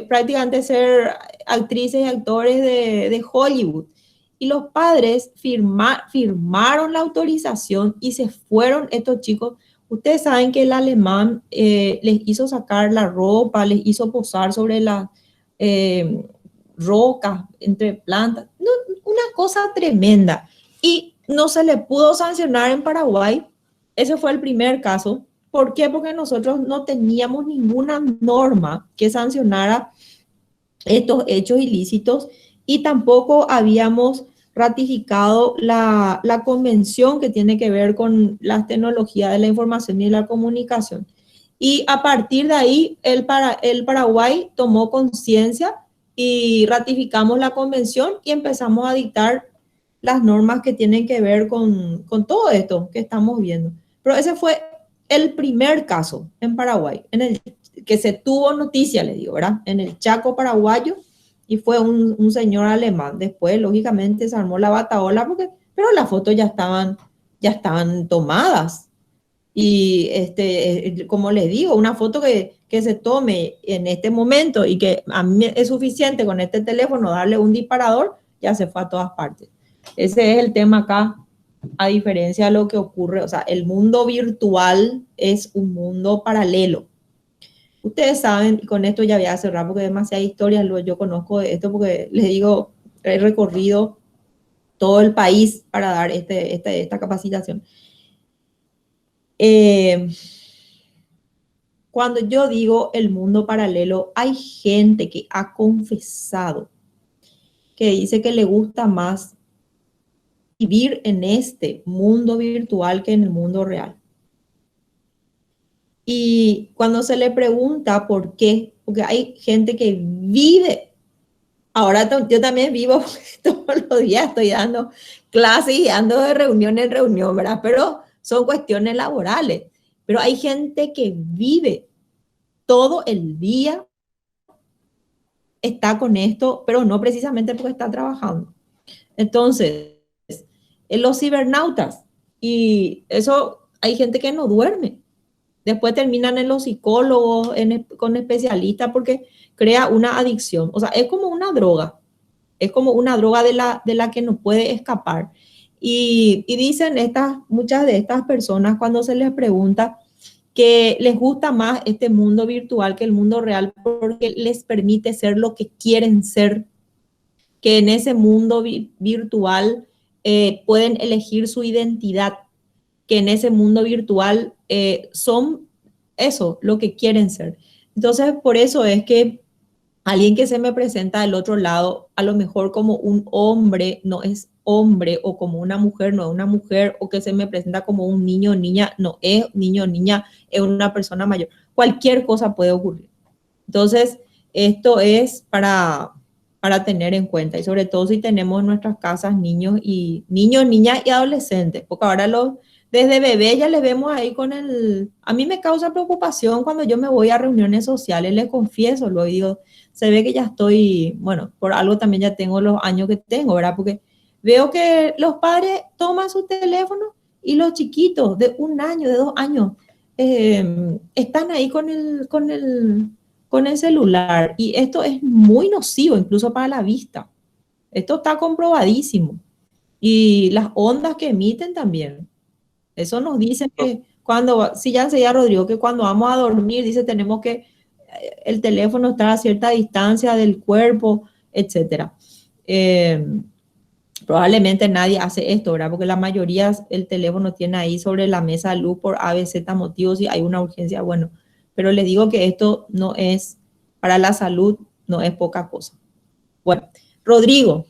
prácticamente ser actrices y actores de Hollywood. Y los padres firmaron la autorización y se fueron estos chicos. Ustedes saben que el alemán les hizo sacar la ropa, les hizo posar sobre las rocas, entre plantas. No, una cosa tremenda. Y no se le pudo sancionar en Paraguay. Ese fue el primer caso. ¿Por qué? Porque nosotros no teníamos ninguna norma que sancionara estos hechos ilícitos y tampoco habíamos ratificado la convención que tiene que ver con las tecnologías de la información y la comunicación. Y a partir de ahí, el Paraguay tomó conciencia y ratificamos la convención y empezamos a dictar las normas que tienen que ver con todo esto que estamos viendo. Pero ese fue el primer caso en Paraguay, en el que se tuvo noticia, le digo, ¿verdad? En el Chaco paraguayo, y fue un señor alemán. Después, lógicamente, se armó la batahola, pero las fotos ya estaban tomadas. Y como les digo, una foto que se tome en este momento y que a mí es suficiente con este teléfono darle un disparador, ya se fue a todas partes. Ese es el tema acá, a diferencia de lo que ocurre. O sea, el mundo virtual es un mundo paralelo. Ustedes saben, y con esto ya voy a cerrar porque demasiadas historias yo conozco de esto, porque les digo, he recorrido todo el país para dar esta capacitación. Cuando yo digo el mundo paralelo, hay gente que ha confesado que dice que le gusta más vivir en este mundo virtual que en el mundo real. Y cuando se le pregunta por qué, porque hay gente que vive, ahora yo también vivo, todos los días estoy dando clases y ando de reunión en reunión, ¿verdad? Pero son cuestiones laborales. Pero hay gente que vive todo el día, está con esto, pero no precisamente porque está trabajando. Entonces, en los cibernautas, y eso hay gente que no duerme. Después terminan en los psicólogos, con especialistas, porque crea una adicción. O sea, es como una droga. Es como una droga de la que no puede escapar. Y dicen muchas de estas personas cuando se les pregunta que les gusta más este mundo virtual que el mundo real porque les permite ser lo que quieren ser, que en ese mundo virtual pueden elegir su identidad, que en ese mundo virtual son eso, lo que quieren ser. Entonces, por eso es que Alguien que se me presenta del otro lado, a lo mejor como un hombre, no es hombre, o como una mujer, no es una mujer, o que se me presenta como un niño o niña, no es niño o niña, es una persona mayor. Cualquier cosa puede ocurrir. Entonces, esto es para tener en cuenta, y sobre todo si tenemos en nuestras casas niños, niñas y adolescentes, porque ahora desde bebé ya les vemos ahí con a mí me causa preocupación cuando yo me voy a reuniones sociales, les confieso, lo digo, se ve que ya estoy, bueno, por algo también ya tengo los años que tengo, ¿verdad? Porque veo que los padres toman su teléfono y los chiquitos de 1 año, de 2 años, están ahí con el celular, y esto es muy nocivo incluso para la vista. Esto está comprobadísimo. Y las ondas que emiten también. Eso nos dicen que si ya enseña Rodrigo, que cuando vamos a dormir, dice, tenemos que el teléfono estar a cierta distancia del cuerpo, etcétera. Probablemente nadie hace esto, ¿verdad? Porque la mayoría el teléfono tiene ahí sobre la mesa de luz por A, B, Z motivos, y hay una urgencia, bueno. Pero les digo que esto no es, para la salud, no es poca cosa. Bueno, Rodrigo.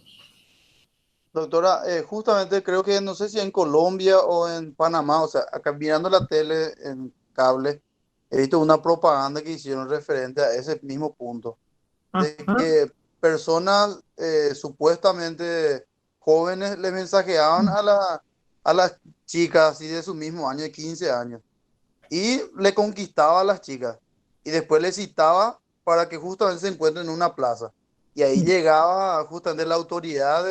Doctora, justamente creo que no sé si en Colombia o en Panamá, o sea, acá mirando la tele en cable, he visto una propaganda que hicieron referente a ese mismo punto, de Ajá. que personas supuestamente jóvenes le mensajeaban a las chicas así de su mismo año, de 15 años, y le conquistaba a las chicas, y después le citaba para que justamente se encuentren en una plaza. Y ahí llegaba justamente la autoridad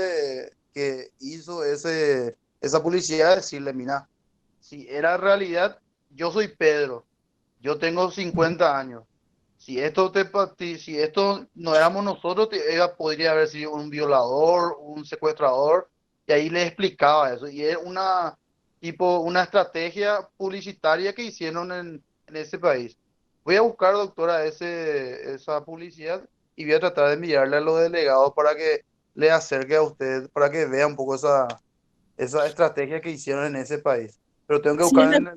que hizo esa publicidad a decirle, mira, si era realidad, yo soy Pedro, yo tengo 50 años. Si esto no éramos nosotros, ella podría haber sido un violador, un secuestrador, y ahí le explicaba eso. Y es una estrategia publicitaria que hicieron en ese país. Voy a buscar, doctora, esa publicidad, y voy a tratar de enviarle a los delegados para que le acerque a usted, para que vea un poco esa estrategia que hicieron en ese país. Pero tengo que Sí, buscar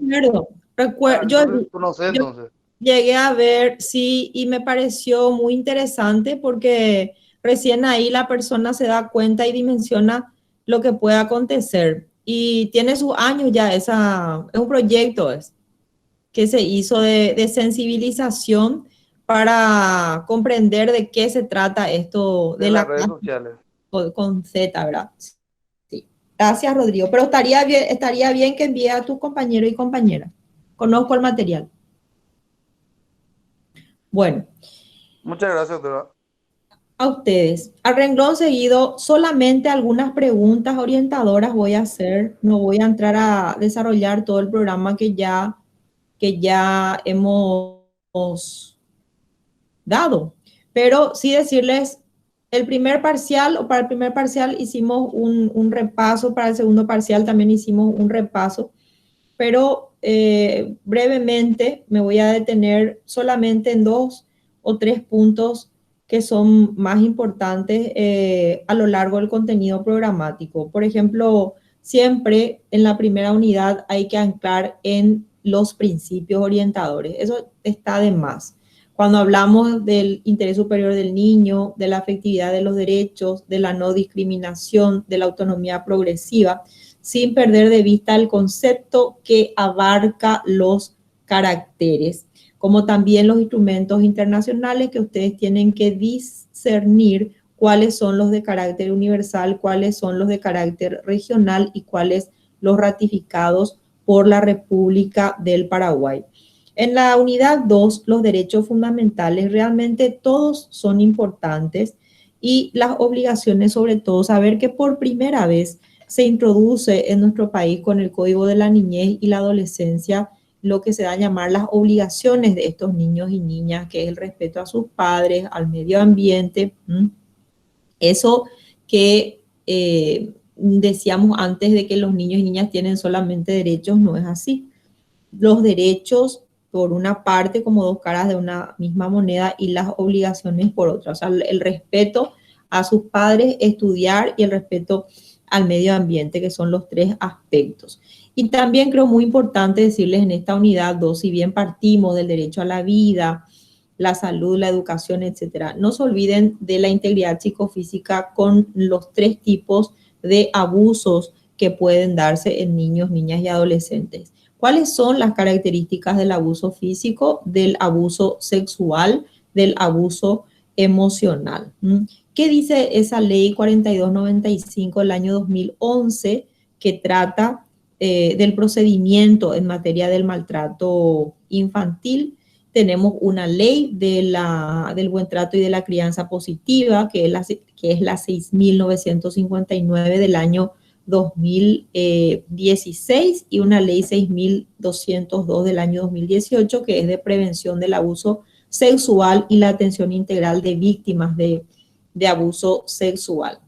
recuerdo. no reconocer Yo entonces. llegué a ver, sí, y me pareció muy interesante porque recién ahí la persona se da cuenta y dimensiona lo que puede acontecer. Y tiene sus años ya, es un proyecto que se hizo de sensibilización para comprender de qué se trata esto De de las la redes sociales. con Z, ¿verdad? Sí. Gracias, Rodrigo. Pero estaría bien que envíe a tu compañero y compañera. Conozco el material. Bueno, Muchas gracias, doctora. a ustedes. Al renglón seguido, solamente algunas preguntas orientadoras voy a hacer. No voy a entrar a desarrollar todo el programa que ya hemos dado. Pero sí decirles, para el primer parcial hicimos un repaso, para el segundo parcial también hicimos un repaso, pero brevemente me voy a detener solamente en 2 o 3 puntos que son más importantes a lo largo del contenido programático. Por ejemplo, siempre en la primera unidad hay que anclar en los principios orientadores. Eso está de más. Cuando hablamos del interés superior del niño, de la afectividad de los derechos, de la no discriminación, de la autonomía progresiva, sin perder de vista el concepto que abarca los caracteres, como también los instrumentos internacionales que ustedes tienen que discernir cuáles son los de carácter universal, cuáles son los de carácter regional y cuáles los ratificados por la República del Paraguay. En la unidad 2, los derechos fundamentales, realmente todos son importantes, y las obligaciones, sobre todo, saber que por primera vez se introduce en nuestro país con el Código de la Niñez y la Adolescencia lo que se da a llamar las obligaciones de estos niños y niñas, que es el respeto a sus padres, al medio ambiente. Eso que decíamos antes de que los niños y niñas tienen solamente derechos, no es así. Los derechos, por una parte, como 2 caras de una misma moneda, y las obligaciones por otra. O sea, el respeto a sus padres, estudiar, y el respeto al medio ambiente, que son los 3 aspectos. Y también creo muy importante decirles en esta unidad 2, si bien partimos del derecho a la vida, la salud, la educación, etcétera. No se olviden de la integridad psicofísica con los 3 tipos de abusos que pueden darse en niños, niñas y adolescentes. ¿Cuáles son las características del abuso físico, del abuso sexual, del abuso emocional? ¿Qué dice esa ley 4295 del año 2011 que trata del procedimiento en materia del maltrato infantil? Tenemos una ley del buen trato y de la crianza positiva, que es la 6.959 del año 2016, y una ley 6.202 del año 2018, que es de prevención del abuso sexual y la atención integral de víctimas de abuso sexual.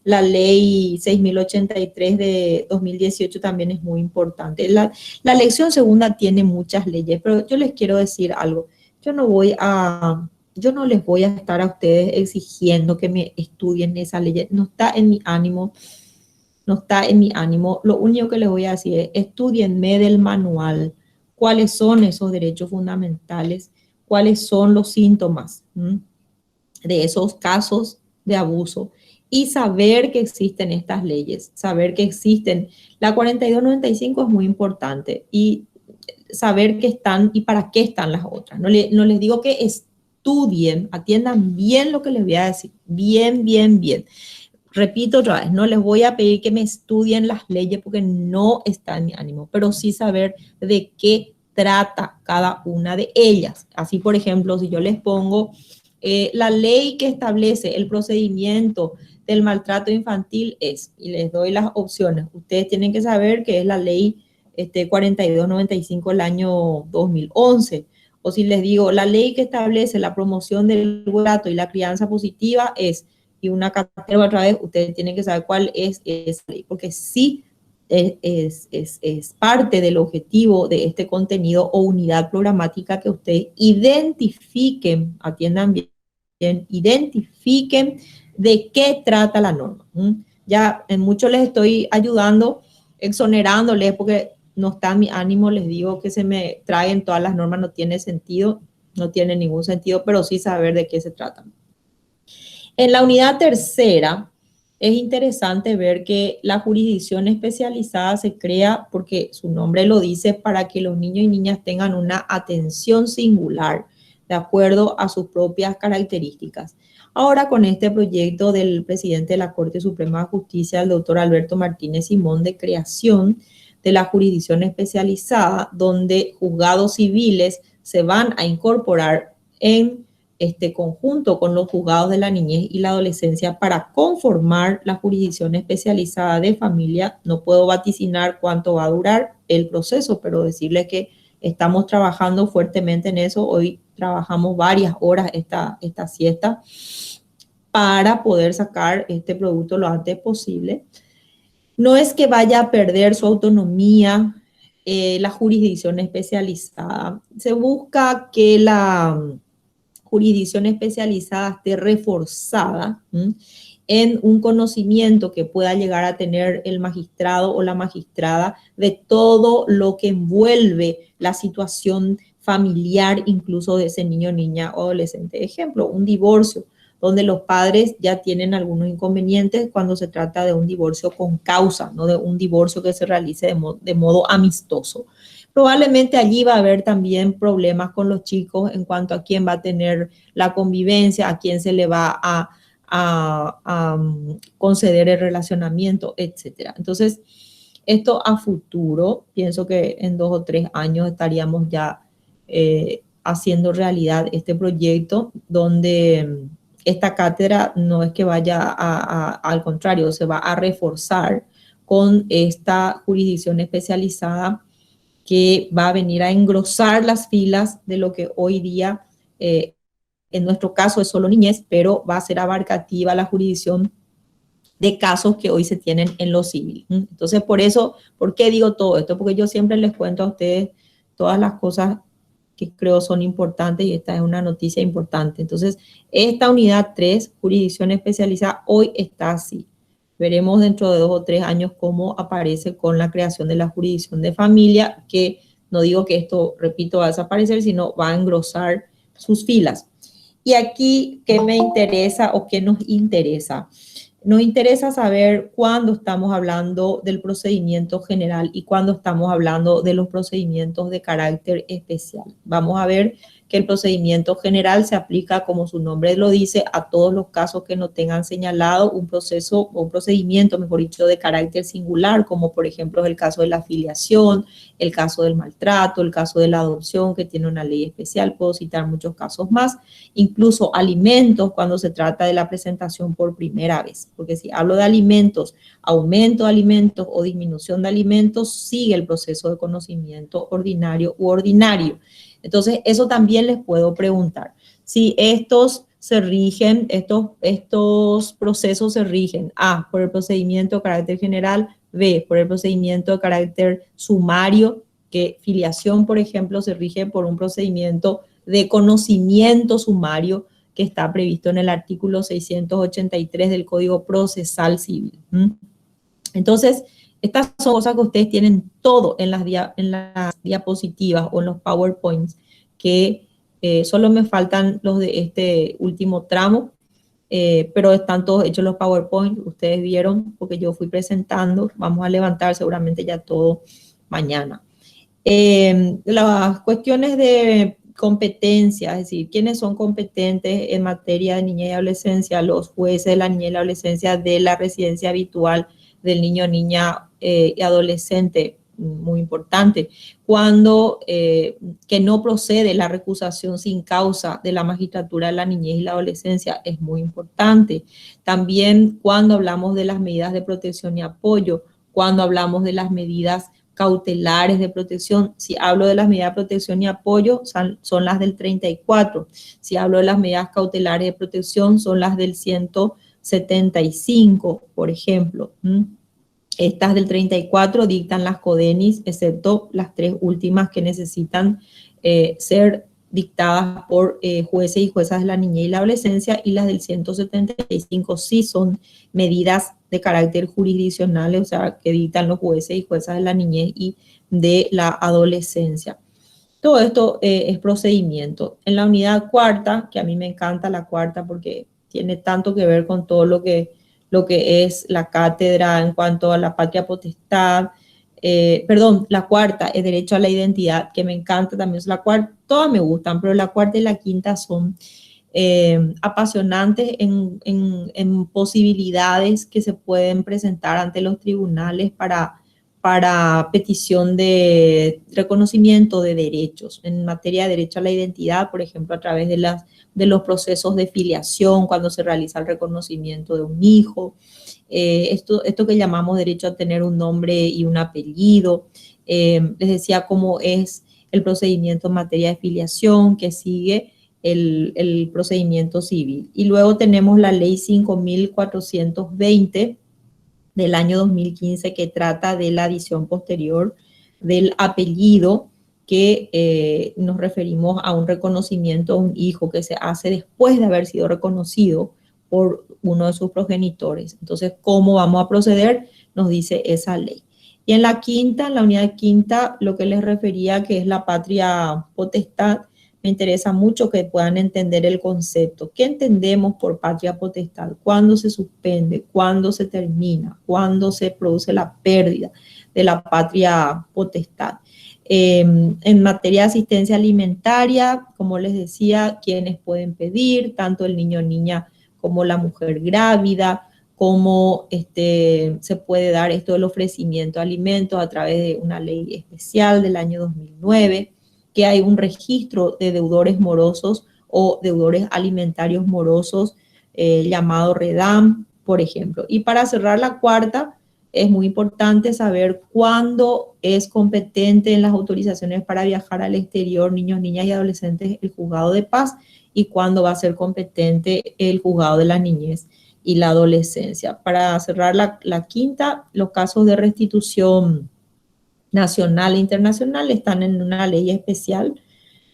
La ley 6.083 de 2018 también es muy importante. La lección segunda tiene muchas leyes, pero yo les quiero decir algo. Yo no les voy a estar a ustedes exigiendo que me estudien esa ley. No está en mi ánimo. No está en mi ánimo. Lo único que les voy a decir es, estudienme del manual cuáles son esos derechos fundamentales, cuáles son los síntomas de esos casos de abuso, y saber que existen estas leyes, saber que existen. La 4295 es muy importante, y saber qué están y para qué están las otras. No les digo que estudien, atiendan bien lo que les voy a decir, bien, bien, bien. Repito otra vez, no les voy a pedir que me estudien las leyes porque no está en mi ánimo, pero sí saber de qué trata cada una de ellas. Así, por ejemplo, si yo les pongo la ley que establece el procedimiento del maltrato infantil y les doy las opciones, ustedes tienen que saber que es la ley 4295 del año 2011. O si les digo, la ley que establece la promoción del buen trato y la crianza positiva y una cartera otra vez, ustedes tienen que saber cuál es esa ley, porque sí es parte del objetivo de este contenido o unidad programática que ustedes identifiquen, atiendan bien, identifiquen de qué trata la norma. Ya en mucho les estoy ayudando, exonerándoles, porque no está en mi ánimo, les digo que se me traen todas las normas, no tiene sentido, no tiene ningún sentido, pero sí saber de qué se trata. En la unidad tercera, es interesante ver que la jurisdicción especializada se crea, porque su nombre lo dice, para que los niños y niñas tengan una atención singular de acuerdo a sus propias características. Ahora, con este proyecto del presidente de la Corte Suprema de Justicia, el doctor Alberto Martínez Simón, de creación de la jurisdicción especializada, donde juzgados civiles se van a incorporar en conjunto con los juzgados de la niñez y la adolescencia para conformar la jurisdicción especializada de familia. No puedo vaticinar cuánto va a durar el proceso, pero decirles que estamos trabajando fuertemente en eso. Hoy trabajamos varias horas esta siesta para poder sacar este producto lo antes posible. No es que vaya a perder su autonomía la jurisdicción especializada. Se busca que la jurisdicción especializada esté reforzada en un conocimiento que pueda llegar a tener el magistrado o la magistrada de todo lo que envuelve la situación familiar, incluso de ese niño, niña o adolescente. Ejemplo, un divorcio, donde los padres ya tienen algunos inconvenientes cuando se trata de un divorcio con causa, no de un divorcio que se realice de modo amistoso. Probablemente allí va a haber también problemas con los chicos en cuanto a quién va a tener la convivencia, a quién se le va a conceder el relacionamiento, etc. Entonces, esto a futuro, pienso que en 2 o 3 años estaríamos ya haciendo realidad este proyecto, donde esta cátedra no es que vaya al contrario, se va a reforzar con esta jurisdicción especializada que va a venir a engrosar las filas de lo que hoy día, en nuestro caso es solo niñez, pero va a ser abarcativa la jurisdicción de casos que hoy se tienen en lo civil. Entonces, por eso, ¿por qué digo todo esto? Porque yo siempre les cuento a ustedes todas las cosas que creo son importantes, y esta es una noticia importante. Entonces, esta unidad 3, jurisdicción especializada, hoy está así. Veremos dentro de 2 o 3 años cómo aparece con la creación de la jurisdicción de familia, que no digo que esto, repito, va a desaparecer, sino va a engrosar sus filas. Y aquí, ¿qué me interesa o qué nos interesa? Nos interesa saber cuándo estamos hablando del procedimiento general y cuándo estamos hablando de los procedimientos de carácter especial. Vamos a ver que el procedimiento general se aplica, como su nombre lo dice, a todos los casos que no tengan señalado un proceso o un procedimiento, mejor dicho, de carácter singular, como por ejemplo el caso de la filiación, el caso del maltrato, el caso de la adopción, que tiene una ley especial. Puedo citar muchos casos más, incluso alimentos, cuando se trata de la presentación por primera vez, porque si hablo de alimentos, aumento de alimentos o disminución de alimentos, sigue el proceso de conocimiento ordinario u ordinario. Entonces, eso también les puedo preguntar. Si estos se rigen, estos procesos se rigen, A, por el procedimiento de carácter general, B, por el procedimiento de carácter sumario, que filiación, por ejemplo, se rige por un procedimiento de conocimiento sumario que está previsto en el artículo 683 del Código Procesal Civil. Entonces, estas son cosas que ustedes tienen todo en las diapositivas o en los PowerPoints, que solo me faltan los de este último tramo, pero están todos hechos los PowerPoints, ustedes vieron, porque yo fui presentando. Vamos a levantar seguramente ya todo mañana. Las cuestiones de competencia, es decir, quiénes son competentes en materia de niñez y adolescencia, los jueces de la niñez y la adolescencia de la residencia habitual del niño, niña y adolescente, muy importante. Cuando que no procede la recusación sin causa de la magistratura de la niñez y la adolescencia, es muy importante. También cuando hablamos de las medidas de protección y apoyo, cuando hablamos de las medidas cautelares de protección. Si hablo de las medidas de protección y apoyo, son las del 34. Si hablo de las medidas cautelares de protección, son las del 175, por ejemplo. Estas del 34 dictan las CODENIS, excepto las 3 últimas que necesitan ser dictadas por jueces y juezas de la niñez y la adolescencia, y las del 175 sí son medidas de carácter jurisdiccional, o sea, que dictan los jueces y juezas de la niñez y de la adolescencia. Todo esto es procedimiento. En la unidad cuarta, que a mí me encanta la cuarta porque tiene tanto que ver con todo lo que es la cátedra en cuanto a la patria potestad. La cuarta es derecho a la identidad, que me encanta también. Es la cuarta, todas me gustan, pero la cuarta y la quinta son apasionantes en posibilidades que se pueden presentar ante los tribunales para petición de reconocimiento de derechos. En materia de derecho a la identidad, por ejemplo, a través de los procesos de filiación, cuando se realiza el reconocimiento de un hijo, esto que llamamos derecho a tener un nombre y un apellido. Les decía cómo es el procedimiento en materia de filiación que sigue el procedimiento civil. Y luego tenemos la ley 5.420 del año 2015, que trata de la adición posterior del apellido, que nos referimos a un reconocimiento a un hijo que se hace después de haber sido reconocido por uno de sus progenitores. Entonces, ¿cómo vamos a proceder? Nos dice esa ley. Y en la quinta, en la unidad quinta, lo que les refería, que es la patria potestad, me interesa mucho que puedan entender el concepto. ¿Qué entendemos por patria potestad? ¿Cuándo se suspende? ¿Cuándo se termina? ¿Cuándo se produce la pérdida de la patria potestad? En materia de asistencia alimentaria, como les decía, quienes pueden pedir, tanto el niño o niña como la mujer grávida, cómo se puede dar esto del ofrecimiento de alimentos a través de una ley especial del año 2009, que hay un registro de deudores morosos o deudores alimentarios morosos llamado REDAM, por ejemplo. Y para cerrar la cuarta, es muy importante saber cuándo es competente en las autorizaciones para viajar al exterior, niños, niñas y adolescentes, el juzgado de paz, y cuándo va a ser competente el juzgado de la niñez y la adolescencia. Para cerrar la quinta, los casos de restitución nacional e internacional están en una ley especial,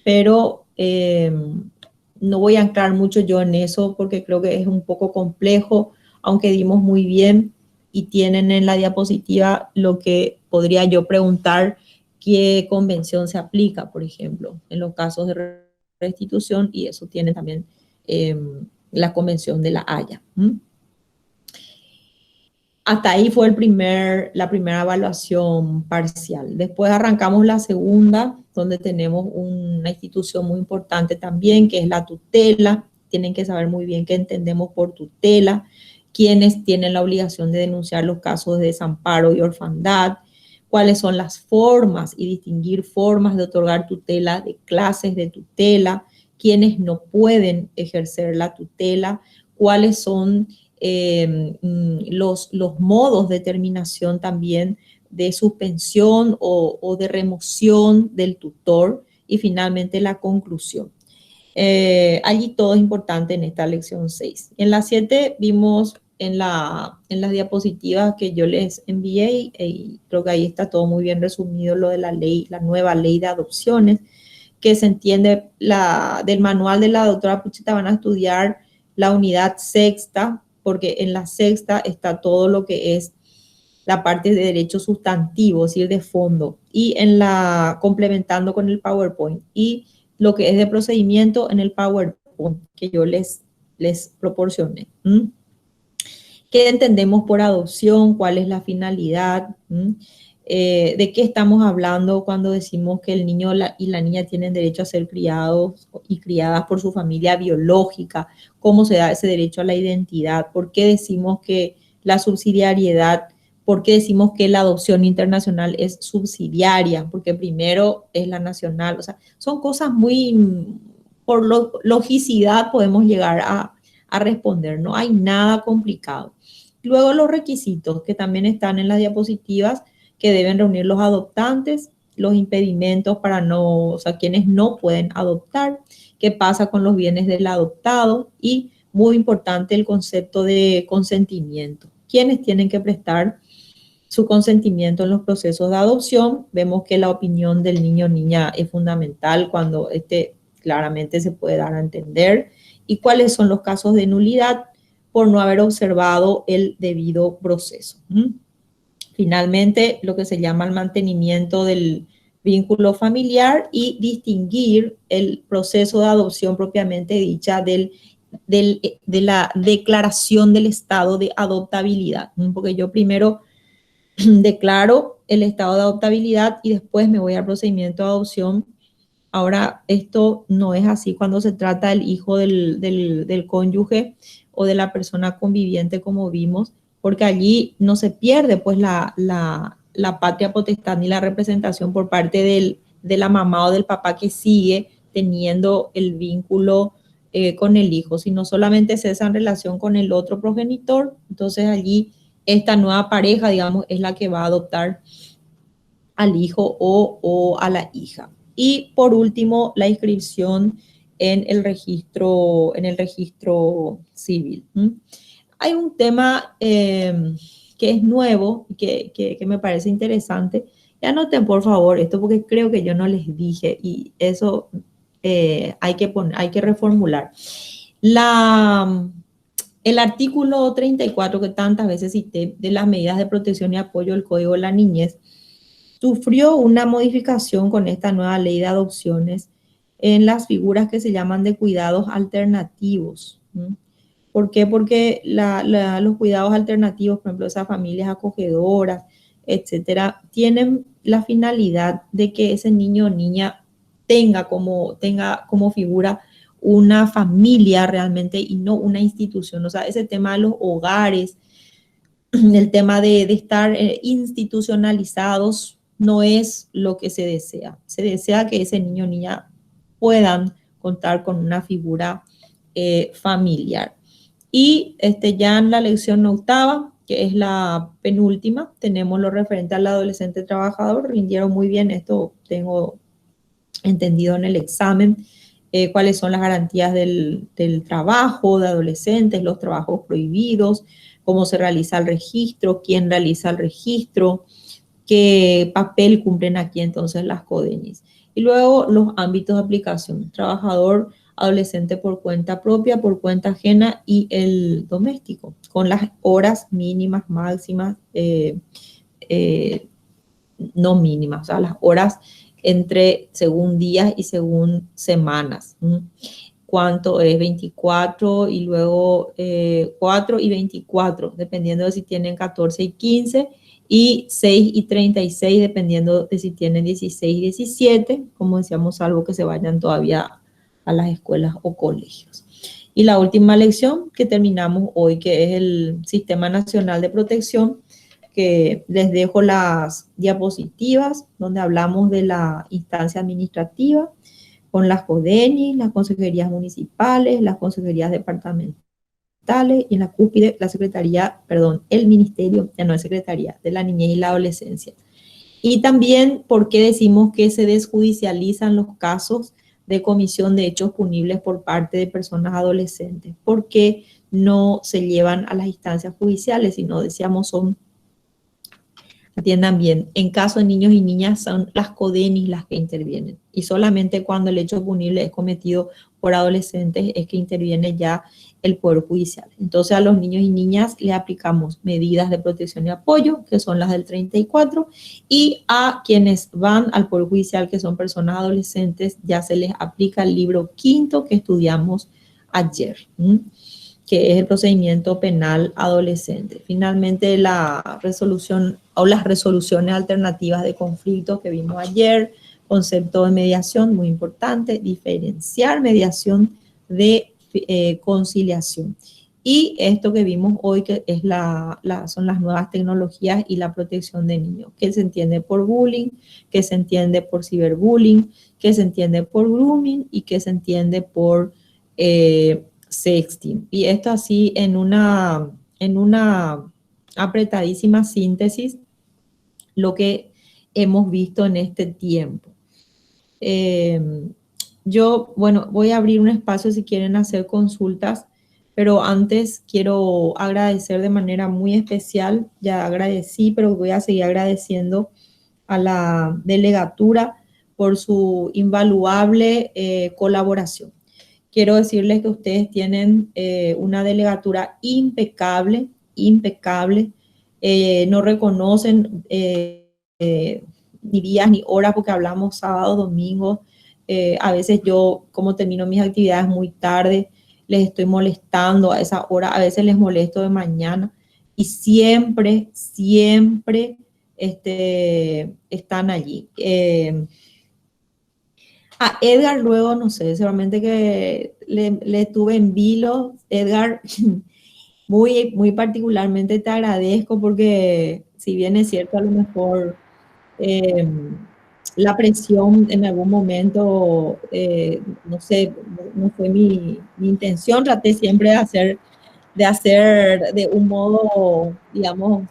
pero no voy a entrar mucho yo en eso porque creo que es un poco complejo, aunque dimos muy bien y tienen en la diapositiva lo que podría yo preguntar: ¿qué convención se aplica, por ejemplo, en los casos de restitución, y eso tiene también la Convención de La Haya. Hasta ahí fue la primera evaluación parcial. Después arrancamos la segunda, donde tenemos una institución muy importante también, que es la tutela. Tienen que saber muy bien qué entendemos por tutela, quiénes tienen la obligación de denunciar los casos de desamparo y orfandad, cuáles son las formas y distinguir formas de otorgar tutela, de clases de tutela, quiénes no pueden ejercer la tutela, cuáles son los modos de terminación también de suspensión o de remoción del tutor, y finalmente la conclusión. Allí todo es importante en esta lección 6. En la 7 vimos en las diapositivas que yo les envié, y creo que ahí está todo muy bien resumido, lo de la ley, la nueva ley de adopciones, que se entiende del manual de la doctora Pucheta. Van a estudiar la unidad sexta, porque en la sexta está todo lo que es la parte de derechos sustantivos, es decir, de fondo, y complementando con el PowerPoint, y lo que es de procedimiento en el PowerPoint que yo les proporcioné. ¿Qué entendemos por adopción? ¿Cuál es la finalidad? ¿De qué estamos hablando cuando decimos que el niño y la niña tienen derecho a ser criados y criadas por su familia biológica? ¿Cómo se da ese derecho a la identidad? ¿Por qué decimos que la subsidiariedad? ¿Por qué decimos que la adopción internacional es subsidiaria? Porque primero es la nacional. O sea, son cosas muy, por logicidad podemos llegar a responder. No hay nada complicado. Luego los requisitos que también están en las diapositivas, que deben reunir los adoptantes, los impedimentos o sea, quienes no pueden adoptar, qué pasa con los bienes del adoptado, y muy importante el concepto de consentimiento. ¿Quiénes tienen que prestar su consentimiento en los procesos de adopción? Vemos que la opinión del niño o niña es fundamental cuando claramente se puede dar a entender, y cuáles son los casos de nulidad por no haber observado el debido proceso. Finalmente, lo que se llama el mantenimiento del vínculo familiar, y distinguir el proceso de adopción propiamente dicha de la declaración del estado de adoptabilidad. Porque yo primero declaro el estado de adoptabilidad y después me voy al procedimiento de adopción. Ahora, esto no es así cuando se trata del hijo del cónyuge o de la persona conviviente, como vimos, porque allí no se pierde pues la patria potestad ni la representación por parte de la mamá o del papá que sigue teniendo el vínculo con el hijo, sino solamente cesa en relación con el otro progenitor. Entonces allí esta nueva pareja, digamos, es la que va a adoptar al hijo o a la hija. Y por último, la inscripción en el registro civil. Hay un tema que es nuevo, que me parece interesante. Y anoten por favor esto, porque creo que yo no les dije, y eso hay que reformular. El artículo 34, que tantas veces cité, de las medidas de protección y apoyo del Código de la Niñez, sufrió una modificación con esta nueva ley de adopciones en las figuras que se llaman de cuidados alternativos. ¿Por qué? Porque los cuidados alternativos, por ejemplo, esas familias acogedoras, etcétera, tienen la finalidad de que ese niño o niña tenga como figura una familia realmente, y no una institución. O sea, ese tema de los hogares, el tema de estar institucionalizados, no es lo que se desea. Se desea que ese niño o niña puedan contar con una figura familiar. Y ya en la lección octava, que es la penúltima, tenemos lo referente al adolescente trabajador. Rindieron muy bien, esto tengo entendido en el examen, cuáles son las garantías del trabajo de adolescentes, los trabajos prohibidos, cómo se realiza el registro, quién realiza el registro, qué papel cumplen aquí entonces las CODENIS. Y luego los ámbitos de aplicación: trabajador, adolescente por cuenta propia, por cuenta ajena, y el doméstico, con las horas mínimas, máximas, no mínimas, o sea, las horas entre según días y según semanas. Cuánto es 24 y luego 4 y 24, dependiendo de si tienen 14 y 15, y 6 y 36, dependiendo de si tienen 16 y 17, como decíamos, salvo que se vayan todavía a las escuelas o colegios. Y la última lección que terminamos hoy, que es el Sistema Nacional de Protección, que les dejo las diapositivas donde hablamos de la instancia administrativa, con las CODENI, las consejerías municipales, las consejerías departamentales y en la cúspide la secretaría, perdón, el ministerio, ya no es secretaría, de la niñez y la adolescencia. Y también por qué decimos que se desjudicializan los casos de comisión de hechos punibles por parte de personas adolescentes, porque no se llevan a las instancias judiciales, sino decíamos son, atiendan bien, en caso de niños y niñas son las CODENIs las que intervienen, y solamente cuando el hecho punible es cometido por adolescentes es que interviene ya el Poder Judicial. Entonces a los niños y niñas le aplicamos medidas de protección y apoyo, que son las del 34, y a quienes van al Poder Judicial, que son personas adolescentes, ya se les aplica el libro quinto que estudiamos ayer, que es el procedimiento penal adolescente. Finalmente, la resolución o las resoluciones alternativas de conflictos que vimos ayer, concepto de mediación, muy importante, diferenciar mediación de conciliación. Y esto que vimos hoy, que es son las nuevas tecnologías y la protección de niños, que se entiende por bullying, que se entiende por ciberbullying, que se entiende por grooming y que se entiende por sexting. Y esto así en una apretadísima síntesis, lo que hemos visto en este tiempo. Yo, bueno, voy a abrir un espacio si quieren hacer consultas, pero antes quiero agradecer de manera muy especial, ya agradecí, pero voy a seguir agradeciendo a la delegatura por su invaluable colaboración. Quiero decirles que ustedes tienen una delegatura impecable, impecable. No reconocen ni días ni horas porque hablamos sábado, domingo. A veces yo, como termino mis actividades muy tarde, les estoy molestando a esa hora, a veces les molesto de mañana y siempre, siempre están allí. A Edgar luego, no sé, seguramente que le tuve en vilo. Edgar, muy, muy particularmente te agradezco porque si bien es cierto a lo mejor la presión en algún momento, no sé, no fue mi intención, traté siempre de hacer de un modo, digamos,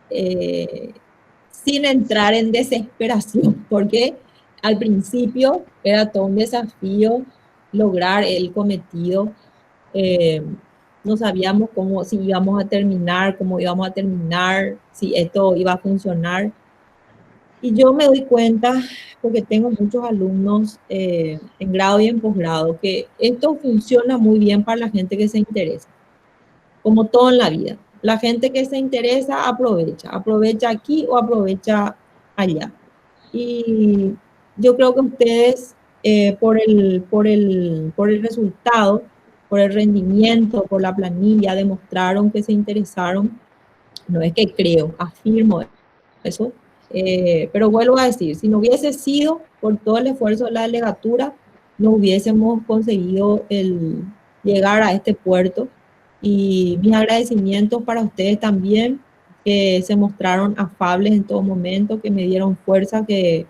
sin entrar en desesperación, porque al principio era todo un desafío lograr el cometido. No sabíamos si íbamos a terminar, cómo íbamos a terminar, si esto iba a funcionar. Y yo me doy cuenta, porque tengo muchos alumnos en grado y en posgrado, que esto funciona muy bien para la gente que se interesa, como todo en la vida. La gente que se interesa aprovecha aquí o aprovecha allá. Y yo creo que ustedes, por el resultado, por el rendimiento, por la planilla, demostraron que se interesaron. No es que creo, afirmo eso. Pero vuelvo a decir, si no hubiese sido por todo el esfuerzo de la delegatura, no hubiésemos conseguido llegar a este puerto. Y mis agradecimientos para ustedes también, que se mostraron afables en todo momento, que me dieron fuerza, que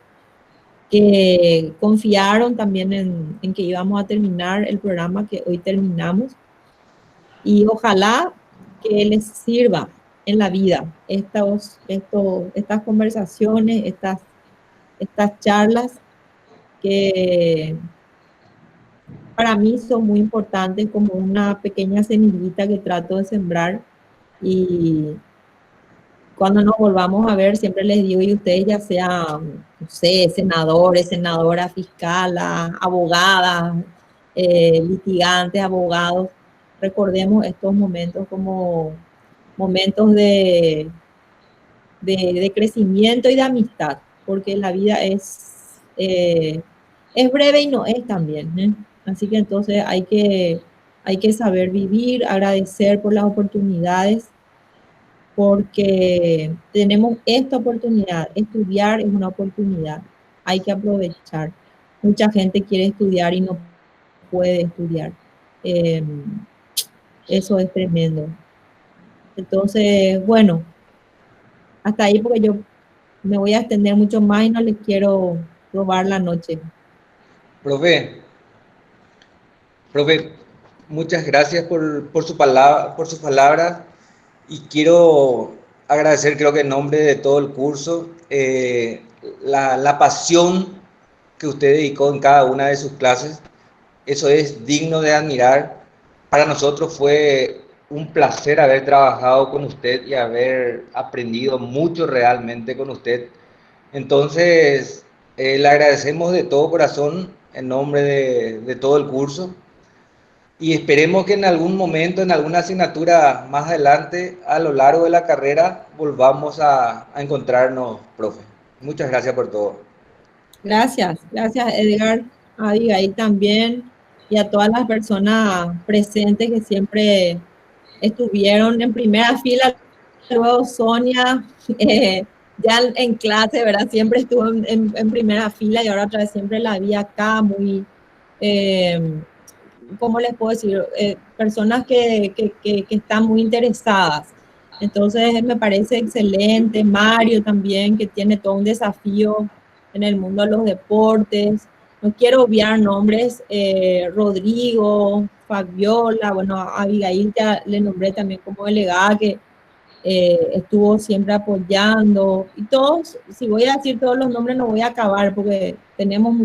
confiaron también en que íbamos a terminar el programa que hoy terminamos. Y ojalá que les sirva en la vida estas conversaciones, estas charlas que para mí son muy importantes, como una pequeña semillita que trato de sembrar. Y cuando nos volvamos a ver, siempre les digo, y ustedes ya sean, no sé, senadores, senadoras, fiscalas, abogadas, litigantes, abogados, recordemos estos momentos como momentos de crecimiento y de amistad, porque la vida es breve y no es también, ¿eh? Así que entonces hay que saber vivir, agradecer por las oportunidades, porque tenemos esta oportunidad. Estudiar es una oportunidad, hay que aprovechar. Mucha gente quiere estudiar y no puede estudiar. Eh, Eso es tremendo. Entonces, bueno, hasta ahí porque yo me voy a extender mucho más y no les quiero robar la noche. Profe, profe, muchas gracias por su palabra, por sus palabras y quiero agradecer, creo que en nombre de todo el curso, la pasión que usted dedicó en cada una de sus clases. Eso es digno de admirar. Para nosotros fue un placer haber trabajado con usted y haber aprendido mucho realmente con usted. Entonces, le agradecemos de todo corazón en nombre de todo el curso y esperemos que en algún momento, en alguna asignatura más adelante, a lo largo de la carrera, volvamos a encontrarnos, profe. Muchas gracias por todo. Gracias, gracias Edgar, a Abigail también y a todas las personas presentes que siempre estuvieron en primera fila. Luego Sonia, ya en clase, ¿verdad? Siempre estuvo en primera fila y ahora otra vez siempre la vi acá muy, eh, ¿cómo les puedo decir? Personas que están muy interesadas. Entonces me parece excelente. Mario también, que tiene todo un desafío en el mundo de los deportes. No quiero obviar nombres, Rodrigo, Fabiola, bueno, a Abigail ya le nombré también como delegada, que estuvo siempre apoyando. Y todos, si voy a decir todos los nombres, no voy a acabar porque tenemos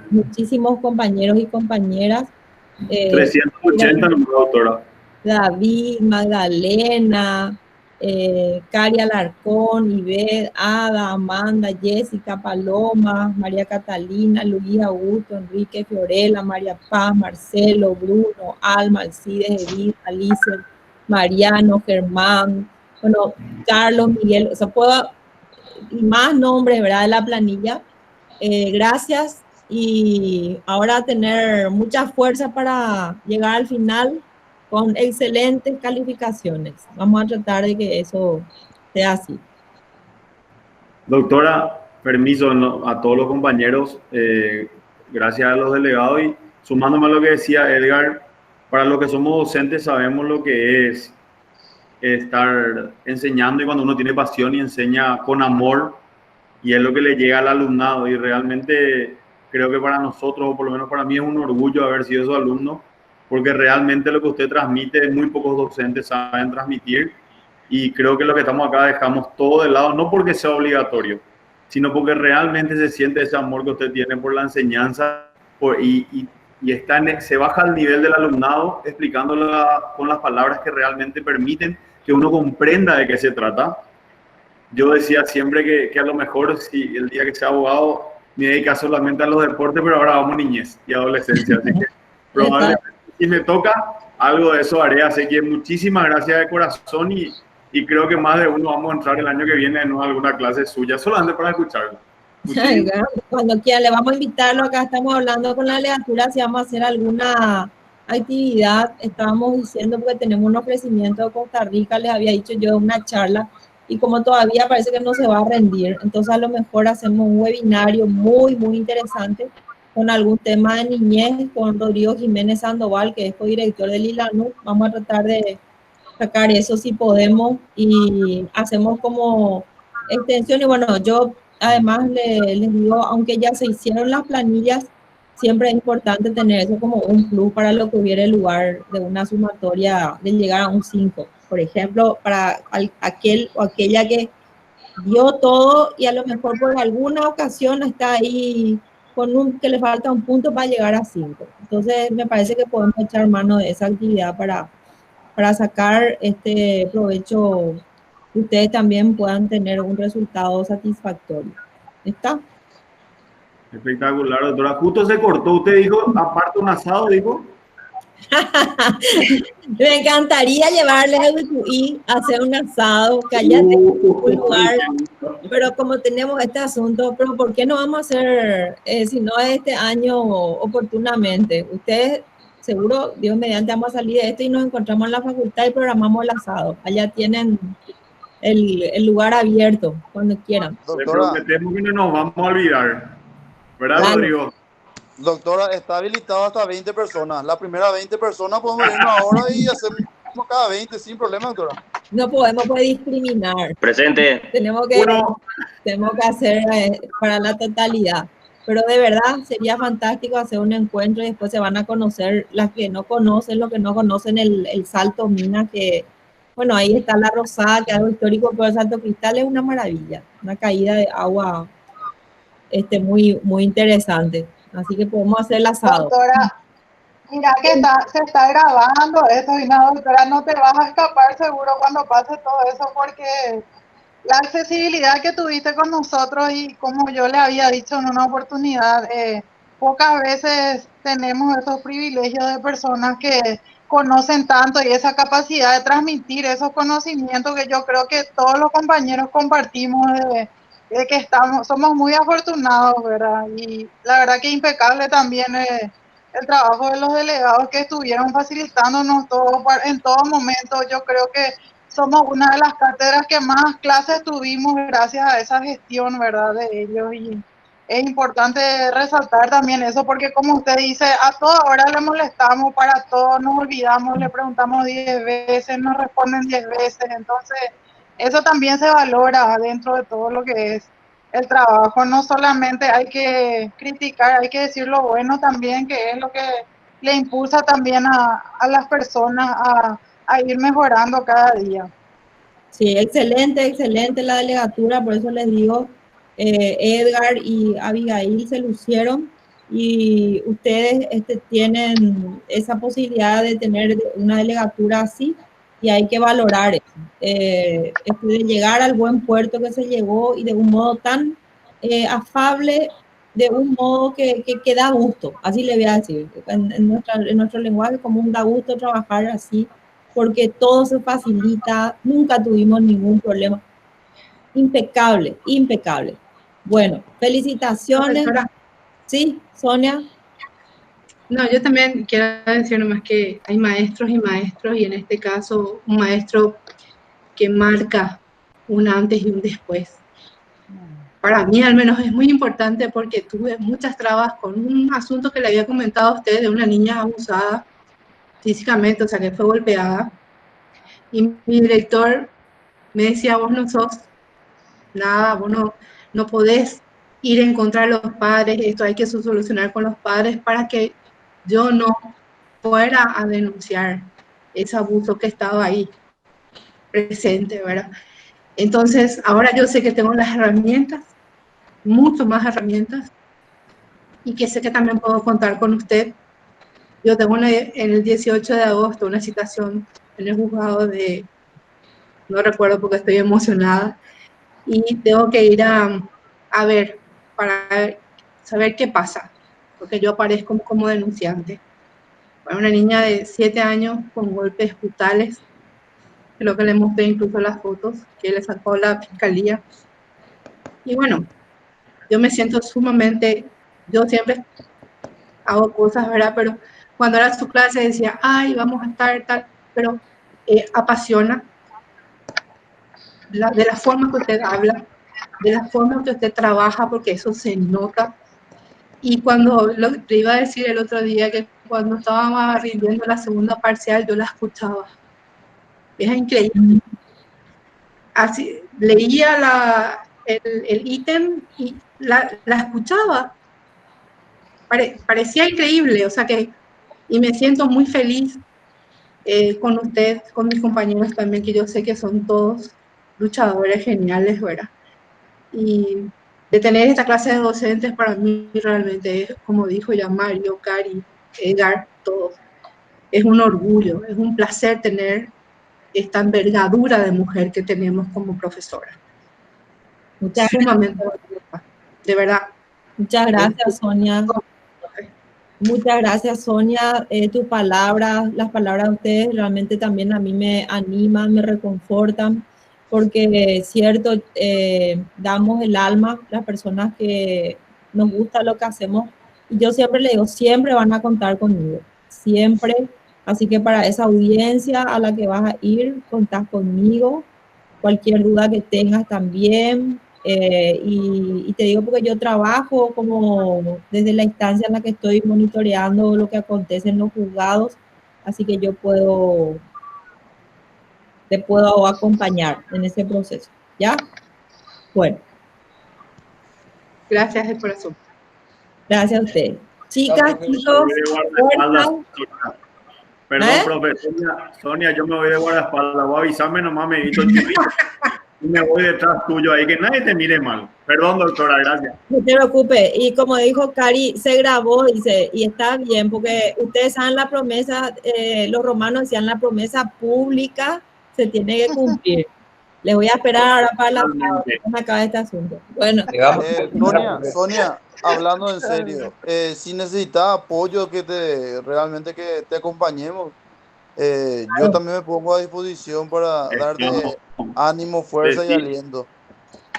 muchísimos compañeros y compañeras. Eh, 380 números, doctora. David, Magdalena, Cari Alarcón, Ivette, Ada, Amanda, Jessica, Paloma, María Catalina, Luis Augusto, Enrique, Fiorella, María Paz, Marcelo, Bruno, Alma, Alcides, Edith, Alicia, Mariano, Germán, bueno, Carlos, Miguel, o sea, puedo, y más nombres, ¿verdad?, de la planilla. Gracias y ahora tener mucha fuerza para llegar al final con excelentes calificaciones. Vamos a tratar de que eso sea así. Doctora, permiso a todos los compañeros, gracias a los delegados y sumándome a lo que decía Edgar, para los que somos docentes sabemos lo que es estar enseñando y cuando uno tiene pasión y enseña con amor y es lo que le llega al alumnado y realmente creo que para nosotros, o por lo menos para mí, es un orgullo haber sido su alumno porque realmente lo que usted transmite muy pocos docentes saben transmitir y creo que lo que estamos acá dejamos todo de lado, no porque sea obligatorio, sino porque realmente se siente ese amor que usted tiene por la enseñanza y se baja al nivel del alumnado explicándola con las palabras que realmente permiten que uno comprenda de qué se trata. Yo decía siempre que a lo mejor si el día que sea abogado me dedica solamente a los deportes, pero ahora vamos niñez y adolescencia, así que probablemente si me toca algo de eso haré, así que muchísimas gracias de corazón y creo que más de uno vamos a entrar el año que viene en alguna clase suya, solamente para escucharlo. Cuando quiera, le vamos a invitarlo. Acá estamos hablando con la legislatura si vamos a hacer alguna actividad. Estábamos diciendo porque tenemos un ofrecimiento de Costa Rica, les había dicho yo una charla y como todavía parece que no se va a rendir, entonces a lo mejor hacemos un webinario muy, muy interesante con algún tema de niñez con Rodrigo Jiménez Sandoval, que es codirector del ILANU. Vamos a tratar de sacar eso si podemos y hacemos como extensión. Y bueno, yo además les digo, aunque ya se hicieron las planillas, siempre es importante tener eso como un plus para lo que hubiera lugar de una sumatoria de llegar a un 5. Por ejemplo, para aquel o aquella que dio todo y a lo mejor por alguna ocasión está ahí con que le falta un punto para llegar a 5. Entonces, me parece que podemos echar mano de esa actividad para sacar este provecho que ustedes también puedan tener un resultado satisfactorio. ¿Está? Espectacular, doctora. Justo se cortó. Usted dijo, aparte un asado, dijo. Me encantaría llevarles a Utuí a hacer un asado, que allá tenemos un lugar, pero como tenemos este asunto, pero ¿por qué no vamos a hacer, si no es este año oportunamente? Ustedes, seguro, Dios mediante, vamos a salir de esto y nos encontramos en la facultad y programamos el asado. Allá tienen el lugar abierto, cuando quieran. Le Doctora, prometemos que no nos vamos a olvidar. ¿Verdad, Dale. Rodrigo? doctora, está habilitado hasta 20 personas. La primera 20 personas podemos irnos ahora y hacemos cada 20 sin problema, doctora. No podemos pues, discriminar. Presente. Tenemos Uno, que hacer para la totalidad. Pero de verdad sería fantástico hacer un encuentro y después se van a conocer las que no conocen, los que no conocen el Salto Mina, que, bueno, ahí está la Rosada, que es algo histórico, pero el Salto Cristal es una maravilla, una caída de agua muy, muy interesante. Así que podemos hacer el asado. Doctora, mira que se está grabando eso y no, doctora, no te vas a escapar seguro cuando pase todo eso porque la accesibilidad que tuviste con nosotros y como yo le había dicho en una oportunidad, pocas veces tenemos esos privilegios de personas que conocen tanto y esa capacidad de transmitir esos conocimientos que yo creo que todos los compañeros compartimos de que somos muy afortunados, ¿verdad? Y la verdad que impecable también el trabajo de los delegados que estuvieron facilitándonos todo en todo momento. Yo creo que somos una de las cátedras que más clases tuvimos gracias a esa gestión, ¿verdad?, de ellos. Y es importante resaltar también eso porque, como usted dice, a toda hora le molestamos, para todo nos olvidamos, le preguntamos 10 veces, nos responden 10 veces. Entonces, eso también se valora dentro de todo lo que es el trabajo. No solamente hay que criticar, hay que decir lo bueno también, que es lo que le impulsa también a las personas a ir mejorando cada día. Sí, excelente, excelente la delegatura, por eso les digo, Edgar y Abigail se lucieron y ustedes tienen esa posibilidad de tener una delegatura así y hay que valorar eso, de llegar al buen puerto que se llegó y de un modo tan afable, de un modo que da gusto, así le voy a decir, en nuestro lenguaje común da gusto trabajar así, porque todo se facilita, nunca tuvimos ningún problema. Impecable, impecable. Bueno, felicitaciones. Profesora. Sí, Sonia. No, yo también quiero decir nomás que hay maestros y en este caso un maestro que marca un antes y un después. Para mí al menos es muy importante porque tuve muchas trabas con un asunto que le había comentado a usted de una niña abusada físicamente, o sea que fue golpeada. Y mi director me decía, vos no sos nada, vos no podés ir en contra de los padres, esto hay que solucionar con los padres para que yo no fuera a denunciar ese abuso que estaba ahí presente, ¿verdad? Entonces, ahora yo sé que tengo las herramientas, mucho más herramientas, y que sé que también puedo contar con usted. Yo tengo en el 18 de agosto una citación en el juzgado no recuerdo porque estoy emocionada, y tengo que ir a ver, para saber qué pasa, porque yo aparezco como denunciante. Para una niña de 7 años con golpes brutales, creo que le mostré incluso las fotos que le sacó la fiscalía. Y bueno, yo me siento sumamente, yo siempre hago cosas, ¿verdad? Pero cuando era su clase decía, ay, vamos a estar tal, pero apasiona de la forma que usted habla, de la forma que usted trabaja, porque eso se nota. Y cuando le iba a decir el otro día que cuando estábamos rindiendo la segunda parcial, yo la escuchaba. Es increíble. Así, leía el ítem y la escuchaba. Parecía increíble, o sea que, y me siento muy feliz con usted, con mis compañeros también, que yo sé que son todos luchadores geniales, ¿verdad? Y de tener esta clase de docentes para mí realmente es, como dijo ya Mario, Cari, Edgar, todos, es un orgullo, es un placer tener esta envergadura de mujer que tenemos como profesora. Muchas Sumamente orgullosa, de verdad. gracias, Sonia. Muchas gracias, Sonia. Tus palabras, las palabras de ustedes realmente también a mí me animan, me reconfortan, porque es cierto, damos el alma, las personas que nos gusta lo que hacemos. Y yo siempre le digo, siempre van a contar conmigo, siempre. Así que para esa audiencia a la que vas a ir, contás conmigo. Cualquier duda que tengas también. Y te digo porque yo trabajo como desde la instancia en la que estoy monitoreando lo que acontece en los juzgados, así que yo te puedo acompañar en ese proceso, ¿ya? Bueno. Gracias de corazón. Gracias a ustedes. Chicas, chicos, perdón, profe, Sonia, yo me voy de guardaespaldas, voy a avisarme nomás, me evito el chivito. Y me voy detrás tuyo ahí, que nadie te mire mal. Perdón, doctora, gracias. No te preocupes. Y como dijo Cari, se grabó, dice, y está bien, porque ustedes saben la promesa, los romanos decían la promesa pública se tiene que cumplir. Les voy a esperar ahora para la me acaba este asunto. Bueno. Sonia, hablando en serio, si necesitas apoyo realmente que te acompañemos, yo también me pongo a disposición para darte ánimo, fuerza y aliento.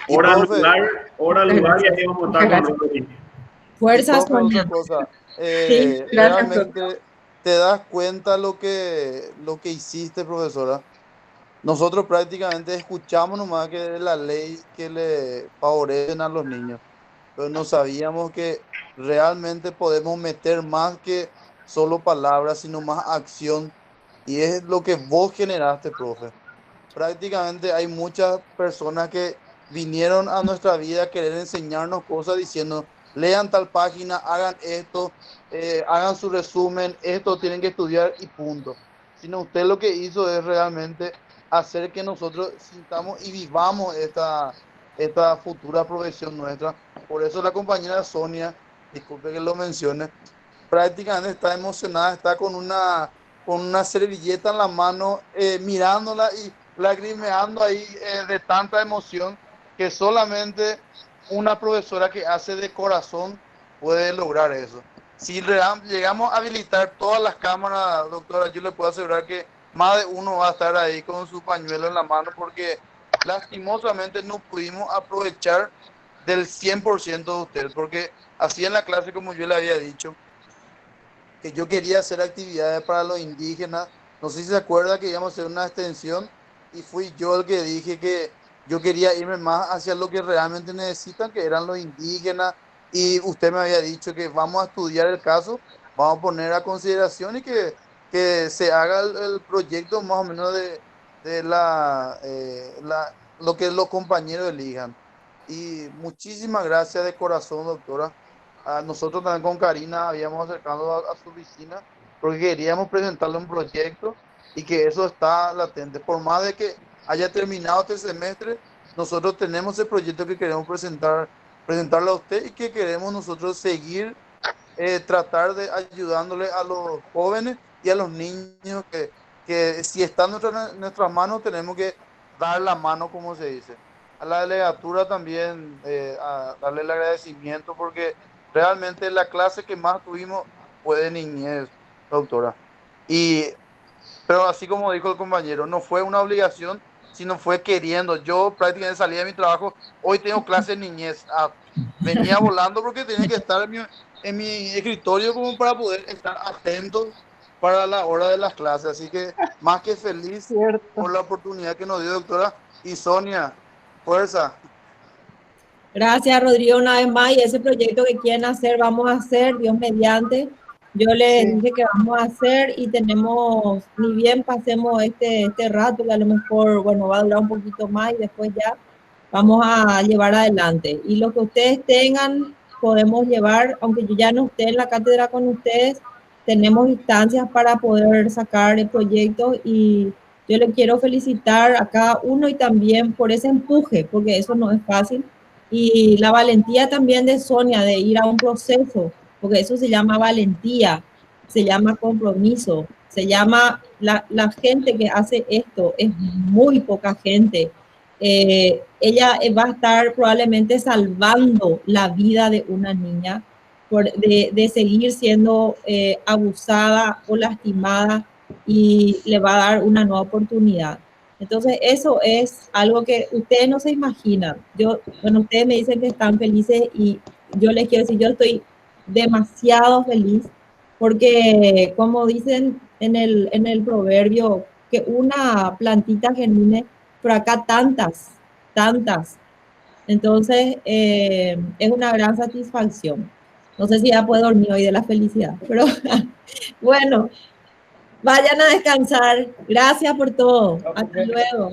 Hora, lugar y ahí vamos a estar con Rodri. Fuerza, Sonia. Realmente te das cuenta lo que hiciste, profesora. Nosotros prácticamente escuchamos nomás que la ley que le favorecen a los niños, pero no sabíamos que realmente podemos meter más que solo palabras, sino más acción. Y es lo que vos generaste, profe. Prácticamente hay muchas personas que vinieron a nuestra vida a querer enseñarnos cosas diciendo, lean tal página, hagan esto, hagan su resumen, esto tienen que estudiar y punto. Sino usted lo que hizo es realmente hacer que nosotros sintamos y vivamos esta futura profesión nuestra. Por eso la compañera Sonia, disculpe que lo mencione, prácticamente está emocionada, está con una servilleta en la mano, mirándola y lagrimeando ahí de tanta emoción que solamente una profesora que hace de corazón puede lograr eso. Si llegamos a habilitar todas las cámaras, doctora, yo le puedo asegurar que más de uno va a estar ahí con su pañuelo en la mano porque lastimosamente no pudimos aprovechar del 100% de ustedes, porque así en la clase, como yo le había dicho, que yo quería hacer actividades para los indígenas. No sé si se acuerda que íbamos a hacer una extensión y fui yo el que dije que yo quería irme más hacia lo que realmente necesitan, que eran los indígenas, y usted me había dicho que vamos a estudiar el caso, vamos a poner a consideración y que se haga el proyecto más o menos de lo que los compañeros elijan. Y muchísimas gracias de corazón, doctora. Nosotros también con Karina habíamos acercado a su oficina porque queríamos presentarle un proyecto y que eso está latente. Por más de que haya terminado este semestre, nosotros tenemos el proyecto que queremos presentarle a usted y que queremos nosotros seguir tratar de ayudándole a los jóvenes y a los niños que si está en nuestras manos tenemos que dar la mano, como se dice. A la delegatura también a darle el agradecimiento porque realmente la clase que más tuvimos fue de niñez, doctora. Pero así como dijo el compañero, no fue una obligación, sino fue queriendo. Yo prácticamente salí de mi trabajo, hoy tengo clase de niñez. Venía volando porque tenía que estar en mi escritorio como para poder estar atento para la hora de las clases. Así que más que feliz por la oportunidad que nos dio, doctora. Y Sonia, fuerza. Gracias, Rodrigo, una vez más. Y ese proyecto que quieren hacer, vamos a hacer, Dios mediante. Yo les dije que vamos a hacer y tenemos, ni bien pasemos este rato, que a lo mejor, bueno, va a durar un poquito más y después ya vamos a llevar adelante. Y lo que ustedes tengan, podemos llevar, aunque yo ya no esté en la cátedra con ustedes, tenemos instancias para poder sacar el proyecto y yo les quiero felicitar a cada uno y también por ese empuje, porque eso no es fácil. Y la valentía también de Sonia de ir a un proceso, porque eso se llama valentía, se llama compromiso, se llama la gente que hace esto, es muy poca gente. Ella va a estar probablemente salvando la vida de una niña de seguir siendo abusada o lastimada, y le va a dar una nueva oportunidad. Entonces, eso es algo que ustedes no se imaginan. Bueno, ustedes me dicen que están felices y yo les quiero decir, yo estoy demasiado feliz porque, como dicen en el proverbio, que una plantita germine, pero acá tantas. Entonces, es una gran satisfacción. No sé si ya puedo dormir hoy de la felicidad, pero bueno, vayan a descansar. Gracias por todo. Hasta luego.